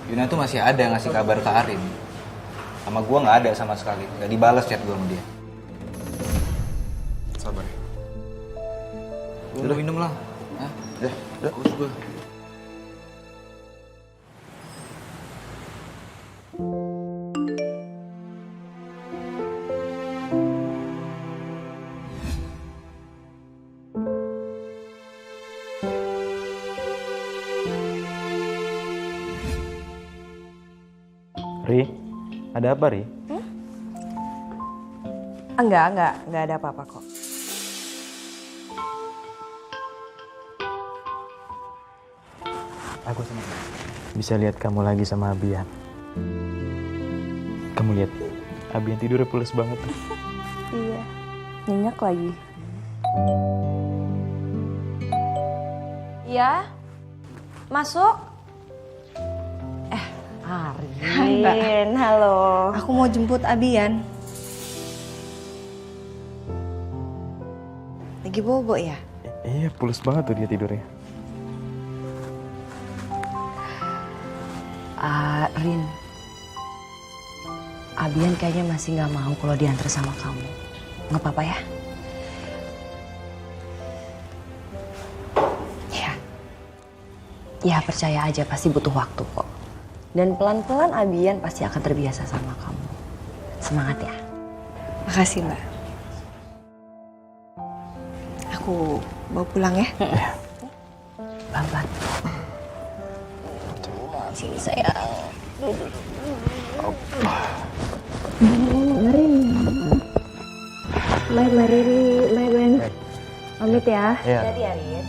Yuna tuh masih ada ngasih kabar ke Arin. Sama gue nggak ada sama sekali. Nggak dibalas chat gue sama dia. Sabar. Gue mau minum lah. Hah? Ya, udah. Haus gue. Ri, ada apa Ri? Enggak ada apa-apa kok. Aku senang bisa lihat kamu lagi sama Abian. Kamu lihat, Abian tidurnya pules banget. Iya, nyenyak lagi. Ya, masuk. Arin, halo. Aku mau jemput Abian. Lagi bobo ya? Iya, pules banget tuh dia tidurnya. Rin, Abian kayaknya masih nggak mau kalau diantar sama kamu. Nggak apa-apa ya? Ya percaya aja pasti butuh waktu kok. Dan pelan-pelan Abian pasti akan terbiasa sama kamu. Semangat ya. Makasih Mbak. Aku bawa pulang ya. Pelan-pelan. Sini sayang. Bye Riri, bye Ben. Pamit ya. Iya. Hati-hati ya Rin.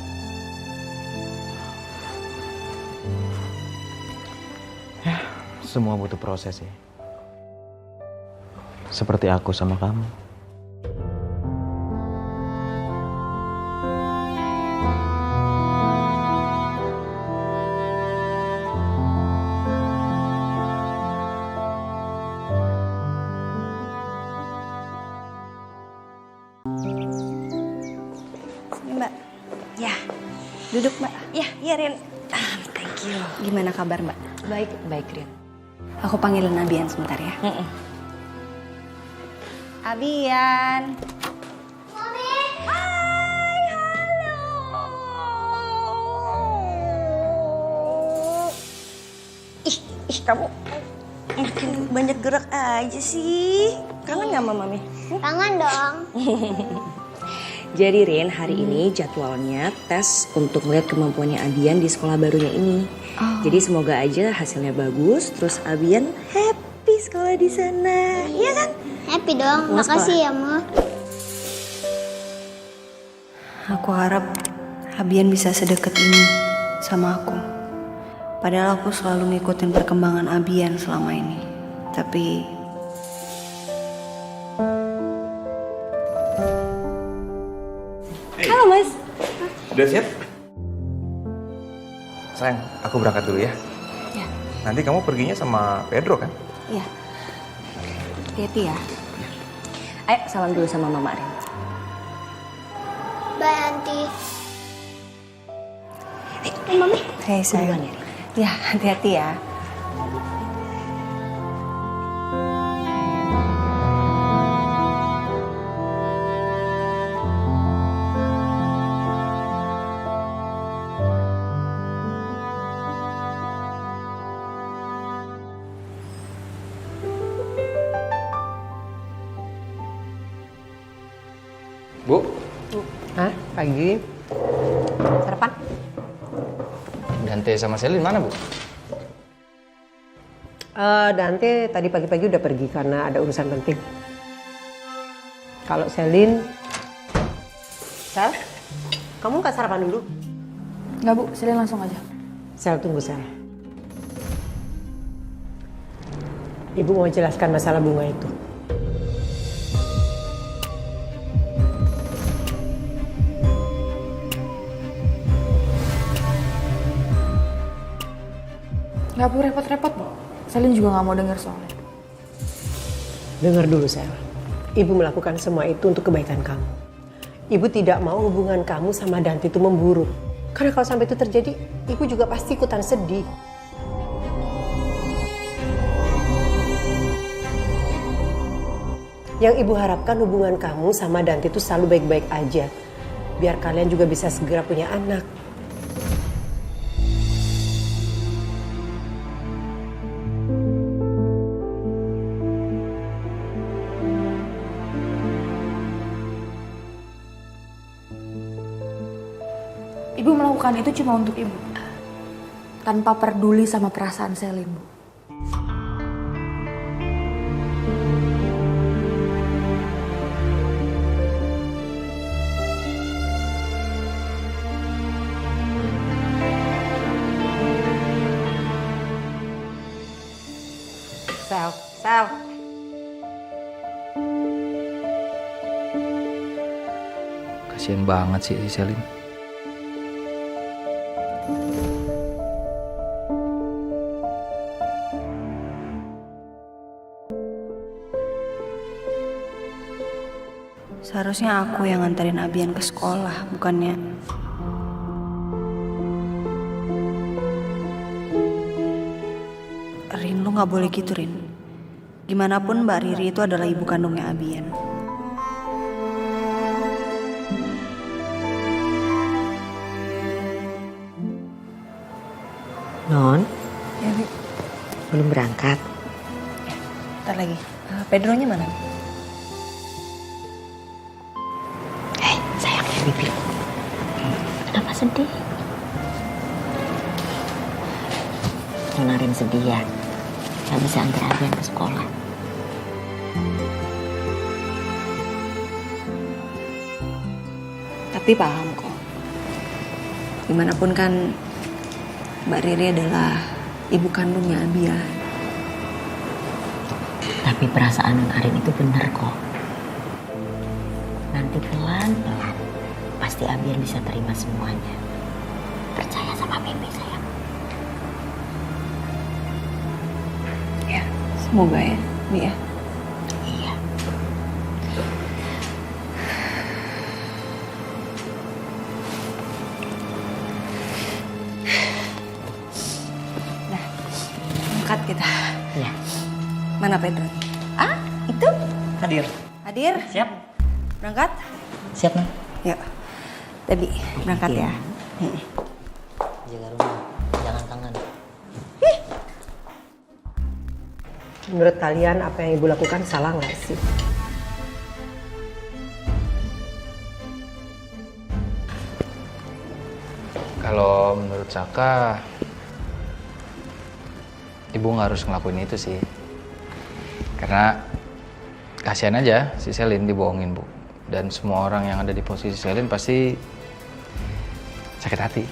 Semua butuh proses ya. Seperti aku sama kamu. Mbak. Ya, duduk Mbak. Ya Rin. Thank you. Gimana kabar Mbak? Baik Rin. Aku panggilin Abian sebentar ya. Abian. Mami. Hai, halo. Ih, kamu makin banyak gerak aja sih. Kangen nggak sama Mami? Kangen dong. Jadi Rin, hari ini jadwalnya tes untuk melihat kemampuannya Abian di sekolah barunya ini. Jadi semoga aja hasilnya bagus, terus Abian happy sekolah di sana. Iya kan? Happy dong, makasih ya Ma. Aku harap Abian bisa sedekat ini sama aku. Padahal aku selalu ngikutin perkembangan Abian selama ini. Tapi halo Mas. Udah siap? Sayang, aku berangkat dulu ya. Nanti kamu perginya sama Pedro kan? Iya. Hati-hati ya. Ayo salam dulu sama Mama Arin. Bye, Aunty. Mami. Hei sayang. Ya, hati-hati ya. Bu. Hah? Pagi. Sarapan? Dante sama Selin mana, Bu? Dante tadi pagi-pagi udah pergi karena ada urusan penting. Kalau Selin... Sel, kamu nggak sarapan dulu? Nggak, Bu. Selin langsung aja. Sel, tunggu Sel. Ibu mau jelaskan masalah bunga itu. Nggak perlu repot-repot, Bu. Selin juga nggak mau denger soalnya. Dengar dulu, Sel. Ibu melakukan semua itu untuk kebaikan kamu. Ibu tidak mau hubungan kamu sama Dante itu memburuk. Karena kalau sampai itu terjadi, ibu juga pasti ikutan sedih. Yang ibu harapkan hubungan kamu sama Dante itu selalu baik-baik aja. Biar kalian juga bisa segera punya anak. Ibu melakukan itu cuma untuk ibu. Tanpa peduli sama perasaan Selin, Bu. Sel. Kasian banget sih si Selin. Seharusnya aku yang nganterin Abian ke sekolah, bukannya. Rin, lu gak boleh gitu, Rin. Gimana pun Mbak Riri itu adalah ibu kandungnya Abian. Non, Ya, Bi. belum berangkat. Ntar lagi. Pedronya mana? Sayangnya Bibi. Kenapa sedih? Nonarin sedih ya. Gak bisa antar Abian ke sekolah. Tapi paham kok. Gimana pun kan Mbak Riri adalah ibu kandungnya Abian. Tapi perasaan Non Arin itu benar kok. Nanti pelan-pelan pasti Abian bisa terima semuanya. Percaya sama Bibi sayang. Ya, semoga ya, Bi ya. Iya. Nah, angkat kita. Iya. Mana Pedro? Ah, itu? Hadir. Hadir? Siap. Berangkat? Siap, Non. Yuk. Debi, berangkat ya. Jaga rumah, jangan kangen. Menurut kalian apa yang ibu lakukan salah nggak sih? Kalau menurut Saka, ibu nggak harus ngelakuin itu sih. Karena kasihan aja si Selin dibohongin, Bu. Dan semua orang yang ada di posisi Selin pasti sakit hati.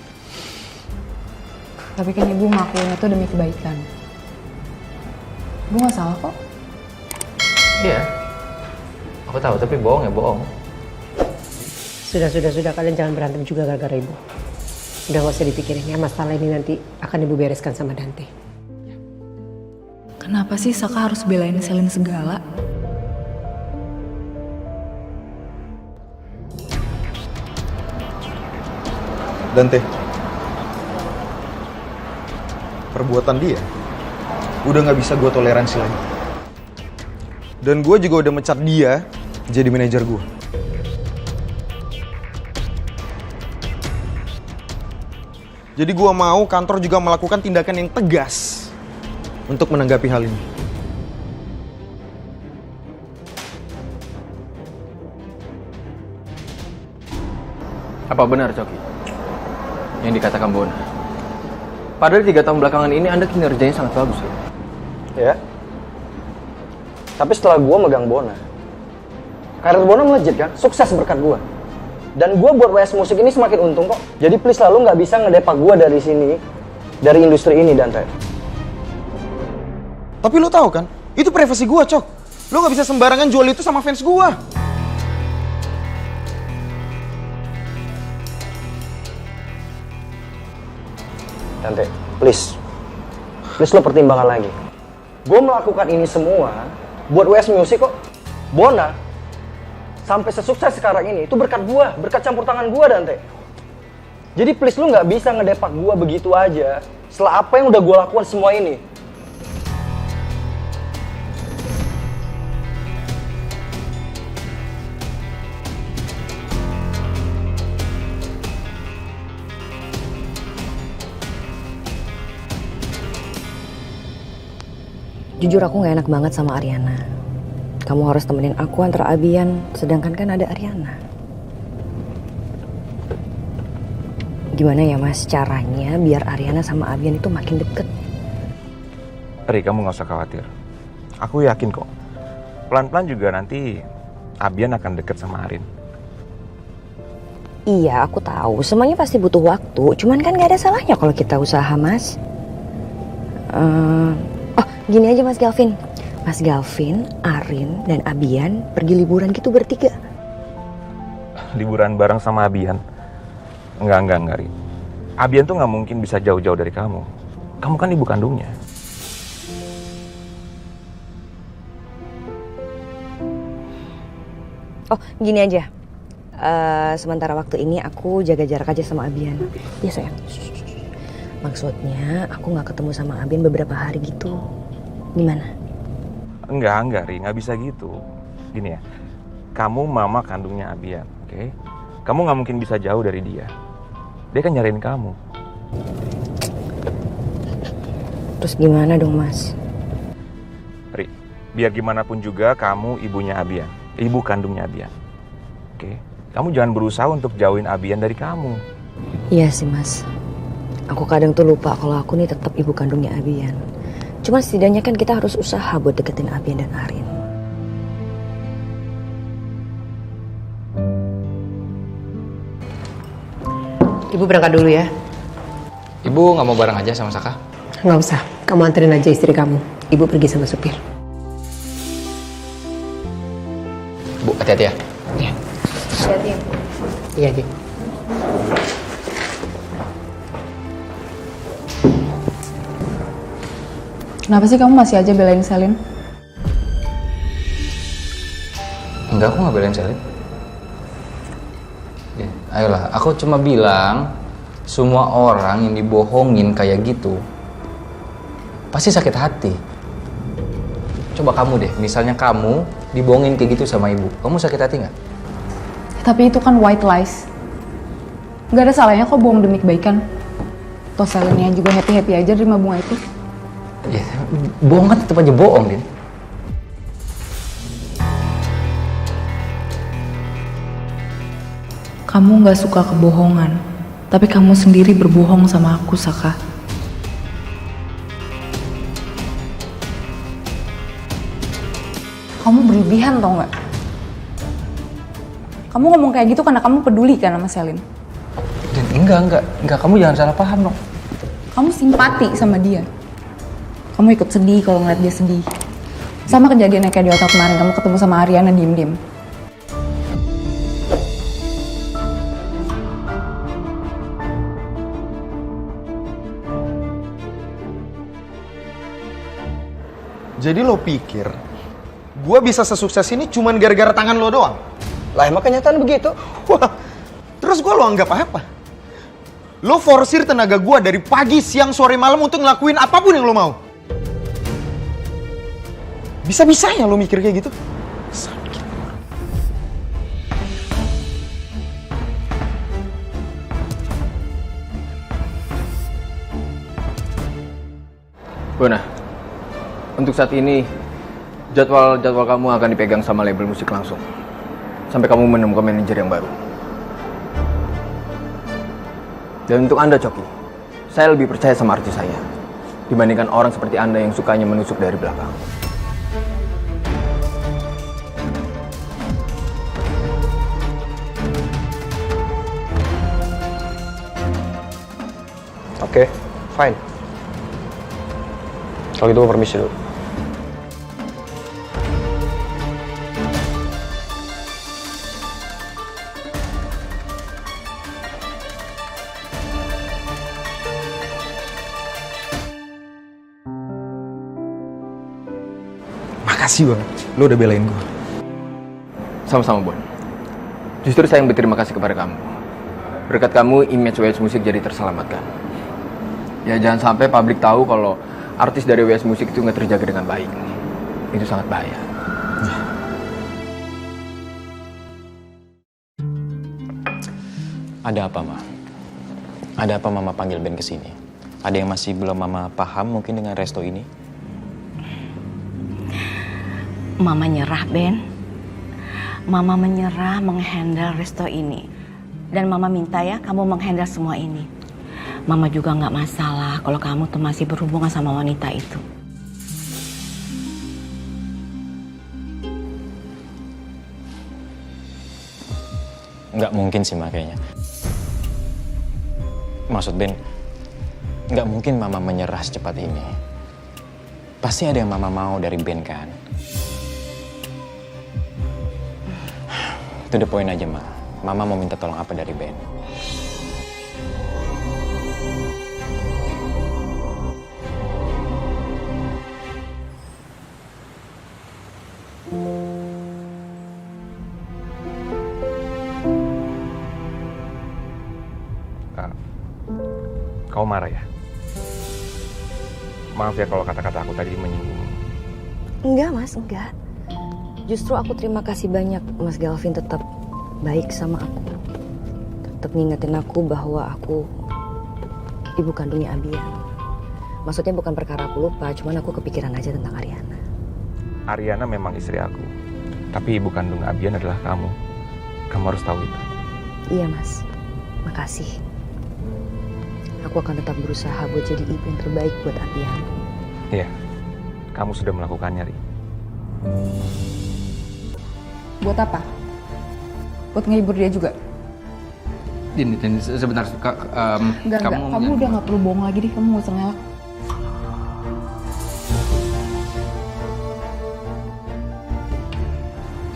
Tapi kan ibu ngelakuin itu demi kebaikan. Ibu nggak salah kok. Iya, aku tahu. Tapi bohong ya bohong. Sudah, kalian jangan berantem juga gara-gara ibu. Udah gak usah dipikirin ya, masalah ini nanti akan ibu bereskan sama Dante. Kenapa sih Saka harus belain Selin segala? Dante, perbuatan dia udah nggak bisa gue toleransi lagi. Dan gue juga udah mecat dia jadi manajer gue. Jadi gue mau kantor juga melakukan tindakan yang tegas untuk menanggapi hal ini. Apa benar, Coki? Yang dikatakan Bona. Padahal 3 tahun belakangan ini Anda kinerjanya sangat bagus, ya? Ya. Tapi setelah gue megang Bona, karir Bona melejit kan, sukses berkat gue. Dan gue buat WS Musik ini semakin untung kok. Jadi please lah, lu nggak bisa ngedepak gue dari sini, dari industri ini, Dante. Tapi lo tahu kan, itu privasi gue, Cok. Lo nggak bisa sembarangan jual itu sama fans gue. Dante, please lo pertimbangkan lagi. Gue melakukan ini semua buat WS Music kok. Bona sampai sesukses sekarang ini itu berkat gue, berkat campur tangan gue, Dante. Jadi please lo nggak bisa ngedepak gue begitu aja setelah apa yang udah gue lakukan semua ini. Jujur aku gak enak banget sama Ariana. Kamu harus temenin aku antara Abian, sedangkan kan ada Ariana. Gimana ya Mas caranya biar Ariana sama Abian itu makin deket? Ri, kamu gak usah khawatir. Aku yakin kok. Pelan-pelan juga nanti Abian akan deket sama Arin. Iya, aku tahu. Semuanya pasti butuh waktu. Cuman kan gak ada salahnya kalau kita usaha, Mas. Gini aja Mas Galvin. Mas Galvin, Arin, dan Abian pergi liburan gitu bertiga. Liburan bareng sama Abian? Enggak, Ri. Abian tuh gak mungkin bisa jauh-jauh dari kamu. Kamu kan ibu kandungnya. Gini aja. Sementara waktu ini aku jaga jarak aja sama Abian. Ya sayang. Maksudnya aku gak ketemu sama Abian beberapa hari gitu. Gimana? Enggak, Ri. Nggak bisa gitu. Gini ya, kamu mama kandungnya Abian, oke? Kamu nggak mungkin bisa jauh dari dia. Dia kan nyariin kamu. Terus gimana dong, Mas? Ri, biar gimana pun juga kamu ibunya Abian. Ibu kandungnya Abian. Oke? Kamu jangan berusaha untuk jauhin Abian dari kamu. Iya sih, Mas. Aku kadang tuh lupa kalau aku nih tetap ibu kandungnya Abian. Cuma setidaknya kan kita harus usaha buat deketin Abian dan Arin. Ibu berangkat dulu ya. Ibu nggak mau bareng aja sama Saka? Nggak usah, kamu anterin aja istri kamu. Ibu pergi sama supir. Bu, hati-hati ya. Iya. Hati-hati ya. Iya, Dik. Kenapa sih kamu masih aja belain Selin? Enggak, aku nggak belain Selin. Ya, ayolah, aku cuma bilang semua orang yang dibohongin kayak gitu pasti sakit hati. Coba kamu deh, misalnya kamu dibohongin kayak gitu sama ibu, kamu sakit hati nggak? Tapi itu kan white lies. Gak ada salahnya kok bohong demi kebaikan. Toh Selinnya juga happy-happy aja terima bunga itu. Ya, bohong kan tetap aja bohong, Din. Kamu gak suka kebohongan, tapi kamu sendiri berbohong sama aku, Saka. Kamu berlebihan tau gak? Kamu ngomong kayak gitu karena kamu peduli kan sama Selin? Din, enggak, kamu jangan salah paham dong. Kamu simpati sama dia. Kamu ikut sedih kalau ngeliat dia sedih. Sama kejadiannya kayak di hotel kemarin, kamu ketemu sama Ariana diem-diem. Jadi lo pikir gue bisa sesukses ini cuman gara-gara tangan lo doang? Lah emang kenyataan begitu. Wah, terus gue lo anggap apa? Lo forsir tenaga gue dari pagi, siang, sore, malam untuk ngelakuin apapun yang lo mau. Bisa-bisanya lo mikir kayak gitu? Sakit. Bona, untuk saat ini jadwal kamu akan dipegang sama label musik langsung sampai kamu menemukan manajer yang baru. Dan untuk Anda, Coki, saya lebih percaya sama artis saya dibandingkan orang seperti Anda yang sukanya menusuk dari belakang. Oke, fine. Kalau gitu gue permisi dulu. Makasih banget, lo udah belain gue. Sama-sama, Bon. Justru saya yang berterima kasih kepada kamu. Berkat kamu, image WS Musik jadi terselamatkan. Ya jangan sampai publik tahu kalau artis dari WS Musik itu nggak terjaga dengan baik. Itu sangat bahaya. Ada apa, Ma? Ada apa Mama panggil Ben ke sini? Ada yang masih belum Mama paham mungkin dengan resto ini? Mama nyerah, Ben. Mama menyerah menghandle resto ini. Dan Mama minta ya kamu menghandle semua ini. Mama juga nggak masalah kalau kamu tuh masih berhubungan sama wanita itu. Nggak mungkin sih, Ma, kayaknya. Maksud Ben, nggak mungkin Mama menyerah secepat ini. Pasti ada yang Mama mau dari Ben, kan? To the point aja, Ma. Mama mau minta tolong apa dari Ben? Kau marah ya? Maaf ya kalau kata-kata aku tadi menyinggung. Enggak, Mas, enggak. Justru aku terima kasih banyak Mas Galvin tetap baik sama aku. Tetap ngingetin aku bahwa aku ibu kandungnya Abian. Maksudnya bukan perkara aku lupa, cuman aku kepikiran aja tentang Ariana. Ariana memang istri aku, tapi ibu kandung Abian adalah kamu. Kamu harus tahu itu. Iya, Mas. Makasih. Aku akan tetap berusaha buat jadi ibu yang terbaik buat Abian. Iya, kamu sudah melakukannya, Ri. Buat apa? Buat ngehibur dia juga? Din, sebentar. Enggak, kamu udah gak perlu bohong lagi deh, kamu gak usah ngelak.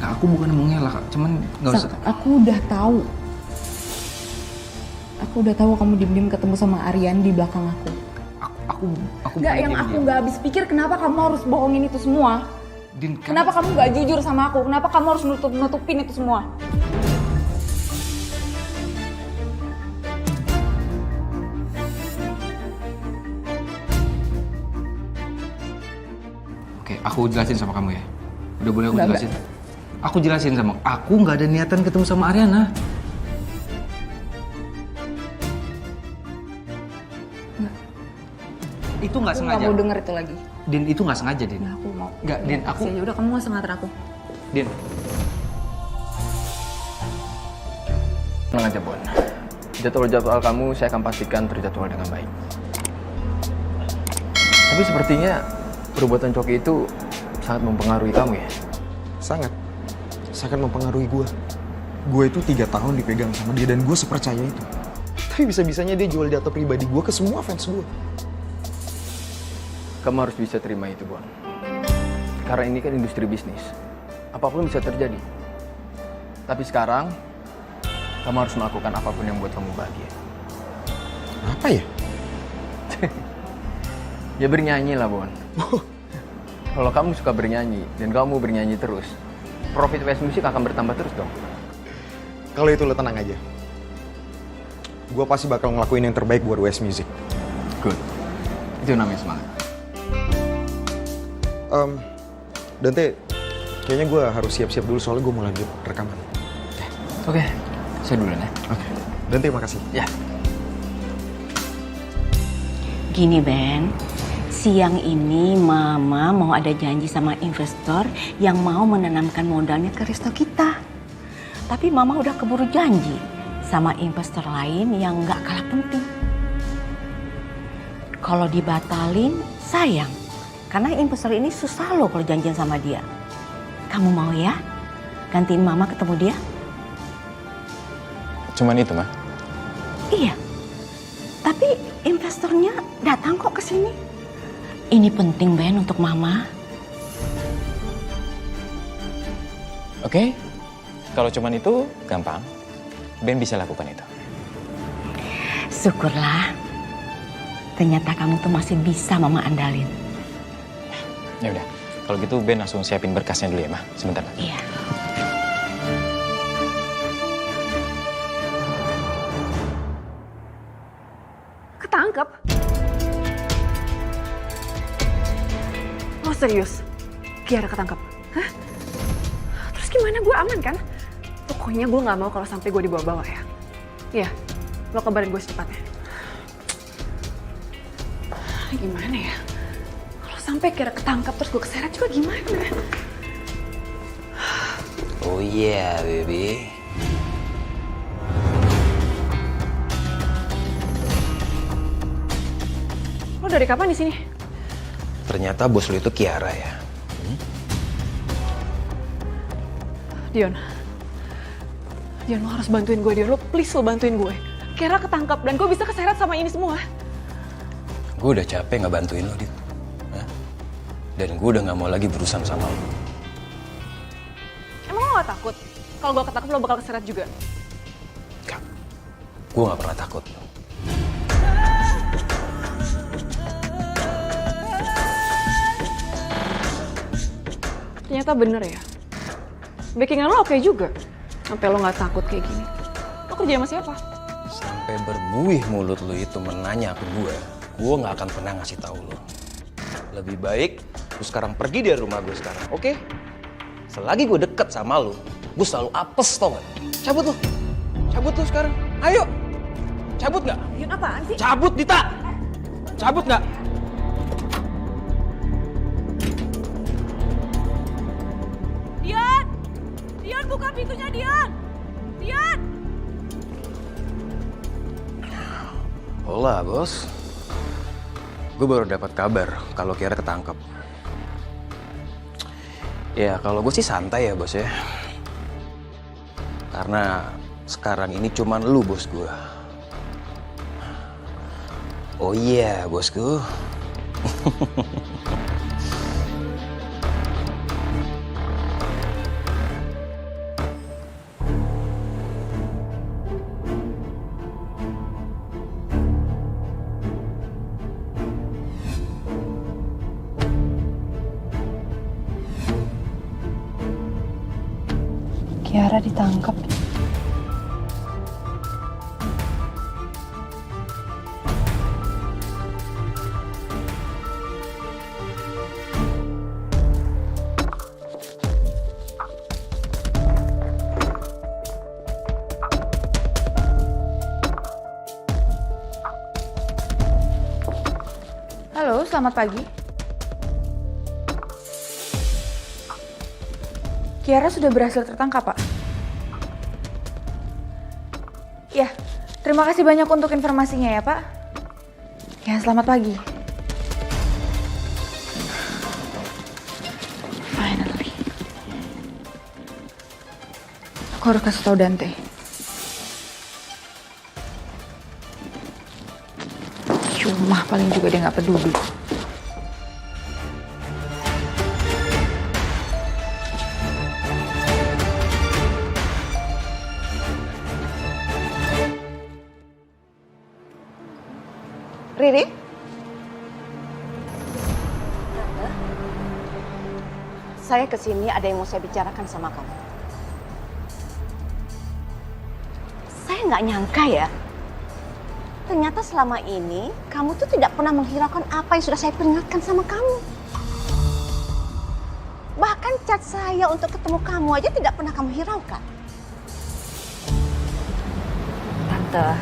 Nah, aku bukan mau ngelak, cuman gak usah. Aku udah tahu. Aku udah tahu kamu diem-diem ketemu sama Aryan di belakang aku. Aku Nggak, yang aku nggak habis pikir kenapa kamu harus bohongin itu semua. Din, kenapa kamu nggak jujur sama aku? Kenapa kamu harus nutupin itu semua? Oke, aku jelasin sama kamu ya. Udah boleh aku Nggak, jelasin? Aku jelasin sama aku nggak ada niatan ketemu sama Ariana. Itu nggak sengaja. Aku nggak mau denger itu lagi. Din, itu nggak sengaja, Din. Nah, aku mau. Nggak, Din, aku. Ya udah, kamu nggak sengaja aku. Din. Tenang aja, Bon. Jadwal-jadwal kamu saya akan pastikan terjadwal dengan baik. Tapi sepertinya perbuatan Coki itu sangat mempengaruhi kamu ya? Sangat mempengaruhi gue. Gue itu 3 tahun dipegang sama dia dan gue sepercaya itu. Tapi bisa-bisanya dia jual data pribadi gue ke semua fans gue. Kamu harus bisa terima itu, Bon. Karena ini kan industri bisnis. Apapun bisa terjadi. Tapi sekarang, kamu harus melakukan apapun yang buat kamu bahagia. Apa ya? Ya bernyanyi lah, Bon. Kalau kamu suka bernyanyi dan kamu bernyanyi terus, profit West Music akan bertambah terus dong. Kalau itu lo tenang aja. Gue pasti bakal ngelakuin yang terbaik buat West Music. Good. Itu namanya semangat. Dante, kayaknya gue harus siap-siap dulu soalnya gue mau lanjut rekaman. Oke, saya duluan ya. Oke. Dante, makasih. Ya. Gini Ben, siang ini Mama mau ada janji sama investor yang mau menanamkan modalnya ke resto kita. Tapi Mama udah keburu janji sama investor lain yang nggak kalah penting. Kalau dibatalin, sayang. Karena investor ini susah loh kalau janjian sama dia. Kamu mau ya? Gantiin Mama ketemu dia? Cuman itu, Ma? Iya. Tapi investornya datang kok ke sini. Ini penting, Ben, untuk Mama. Oke. Kalau cuman itu, gampang. Ben bisa lakukan itu. Syukurlah. Ternyata kamu tuh masih bisa Mama andalin. Ya udah, kalau gitu Ben langsung siapin berkasnya dulu ya, Ma. Sebentar lagi. Iya. Ketangkep? Lo serius? Kiara ketangkep? Hah? Terus gimana, gue aman kan? Pokoknya gue gak mau kalau sampai gue dibawa-bawa ya. Iya, lo kabarin gue secepatnya. Gimana ya? Kalau sampai Kiara ketangkep terus gue keseret juga gimana? Oh yeah, baby. Lo dari kapan di sini? Ternyata bos lu itu Kiara ya. Dion, lo harus bantuin gue, Dion. Lo please lo bantuin gue. Kiara ketangkep dan gue bisa keseret sama ini semua. Gue udah capek ngebantuin lo, Dit. Hah? Dan gue udah gak mau lagi berurusan sama lo. Emang lo gak takut? Kalau gue ketangkep lo bakal keseret juga? Gue gak pernah takut. Ternyata bener ya. Backingan lo oke juga. Sampai lo gak takut kayak gini. Lo kerja sama siapa? Sampai berbuih mulut lo itu menanya ke gue gak akan pernah ngasih tahu lo. Lebih baik lo sekarang pergi dari rumah gue sekarang, oke? Selagi gue deket sama lo, gue selalu apes, tau gak? Cabut lo. Cabut lo sekarang. Ayo. Cabut gak? Dion apaan sih? Cabut, Dita. Cabut gak? Dion! Dion, buka pintunya, Dion! Dion! Hola, bos. Gue baru dapat kabar kalau Kiara ketangkep. Ya, kalau gue sih santai ya, bos ya. Karena sekarang ini cuman lu, bos gue. Oh iya, bosku. Kiara ditangkap. Halo, selamat pagi. Kiara sudah berhasil tertangkap, Pak. Ya, terima kasih banyak untuk informasinya ya, Pak. Ya, selamat pagi. Finally. Aku harus kasih tahu Dante. Cuma paling juga dia nggak peduli. Riri? Saya kesini ada yang mau saya bicarakan sama kamu. Saya nggak nyangka ya. Ternyata selama ini kamu tuh tidak pernah menghiraukan apa yang sudah saya peringatkan sama kamu. Bahkan chat saya untuk ketemu kamu aja tidak pernah kamu hiraukan. Tante,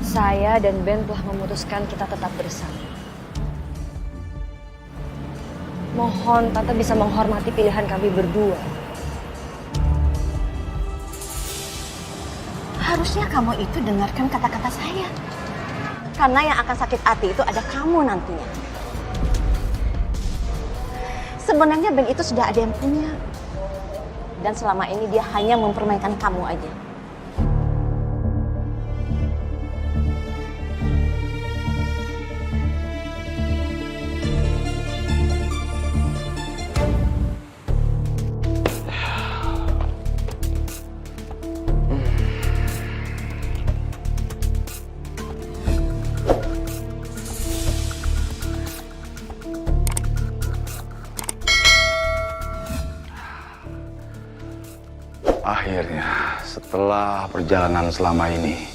saya dan Ben telah memutuskan kita tetap bersama. Mohon Tante bisa menghormati pilihan kami berdua. Harusnya kamu itu dengarkan kata-kata saya. Karena yang akan sakit hati itu ada kamu nantinya. Sebenarnya Ben itu sudah ada yang punya. Dan selama ini dia hanya mempermainkan kamu aja. Akhirnya, setelah perjalanan selama ini,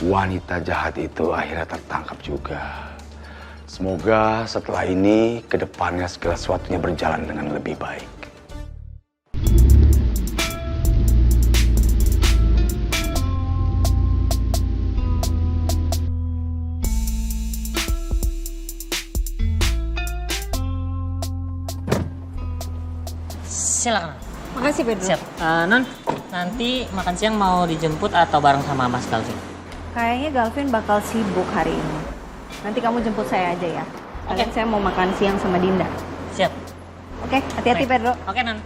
wanita jahat itu akhirnya tertangkap juga. Semoga setelah ini, ke depannya segala sesuatunya berjalan dengan lebih baik. Silakan. Makasih Pedro. Siap. Non, nanti makan siang mau dijemput atau bareng sama Mas Galvin? Kayaknya Galvin bakal sibuk hari ini. Nanti kamu jemput saya aja ya. Kalian saya mau makan siang sama Dinda. Siap. Oke, hati-hati Baik. Pedro. Oke, Non.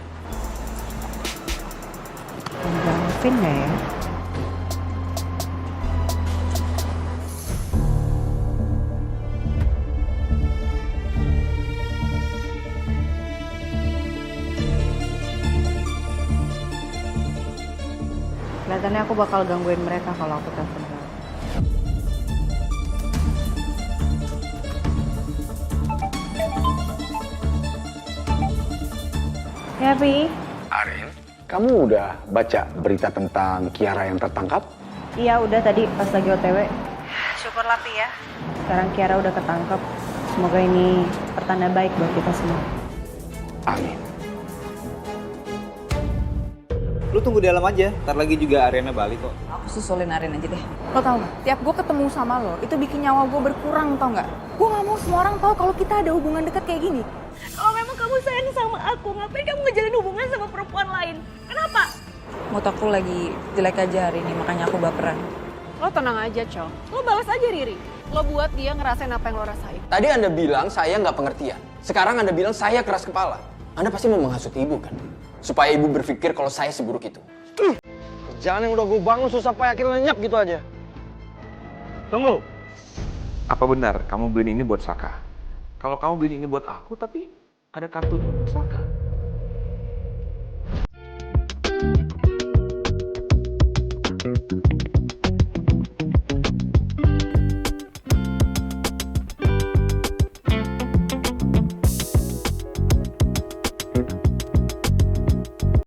Galvin nggak ya? Kelihatannya aku bakal gangguin mereka kalau aku telepon Gal. Ya, Pi. Arin, kamu udah baca berita tentang Kiara yang tertangkap? Iya, udah tadi pas lagi OTW. Syukurlah, Pi ya. Sekarang Kiara udah ketangkep. Semoga ini pertanda baik buat kita semua. Amin. Lu tunggu di dalam aja, ntar lagi juga Arena balik kok. Aku susulin Arin aja deh. Lo tau gak? Tiap gue ketemu sama lo, itu bikin nyawa gue berkurang, tau gak? Gue gak mau semua orang tahu kalau kita ada hubungan dekat kayak gini. Kalau memang kamu sayang sama aku, ngapain kamu ngejalin hubungan sama perempuan lain? Kenapa? Mood aku lagi jelek aja hari ini, makanya aku baperan. Lo tenang aja, Col. Lo balas aja Riri. Lo buat dia ngerasain apa yang lo rasain. Tadi Anda bilang saya nggak pengertian. Sekarang Anda bilang saya keras kepala. Anda pasti mau menghasut ibu kan? Supaya ibu berpikir kalau saya seburuk itu. Kerjaan yang udah gue bangun susah payah akhirnya lenyap gitu aja. Tunggu. Apa benar kamu beliin ini buat Saka? Kalau kamu beliin ini buat aku, tapi ada kartu Saka.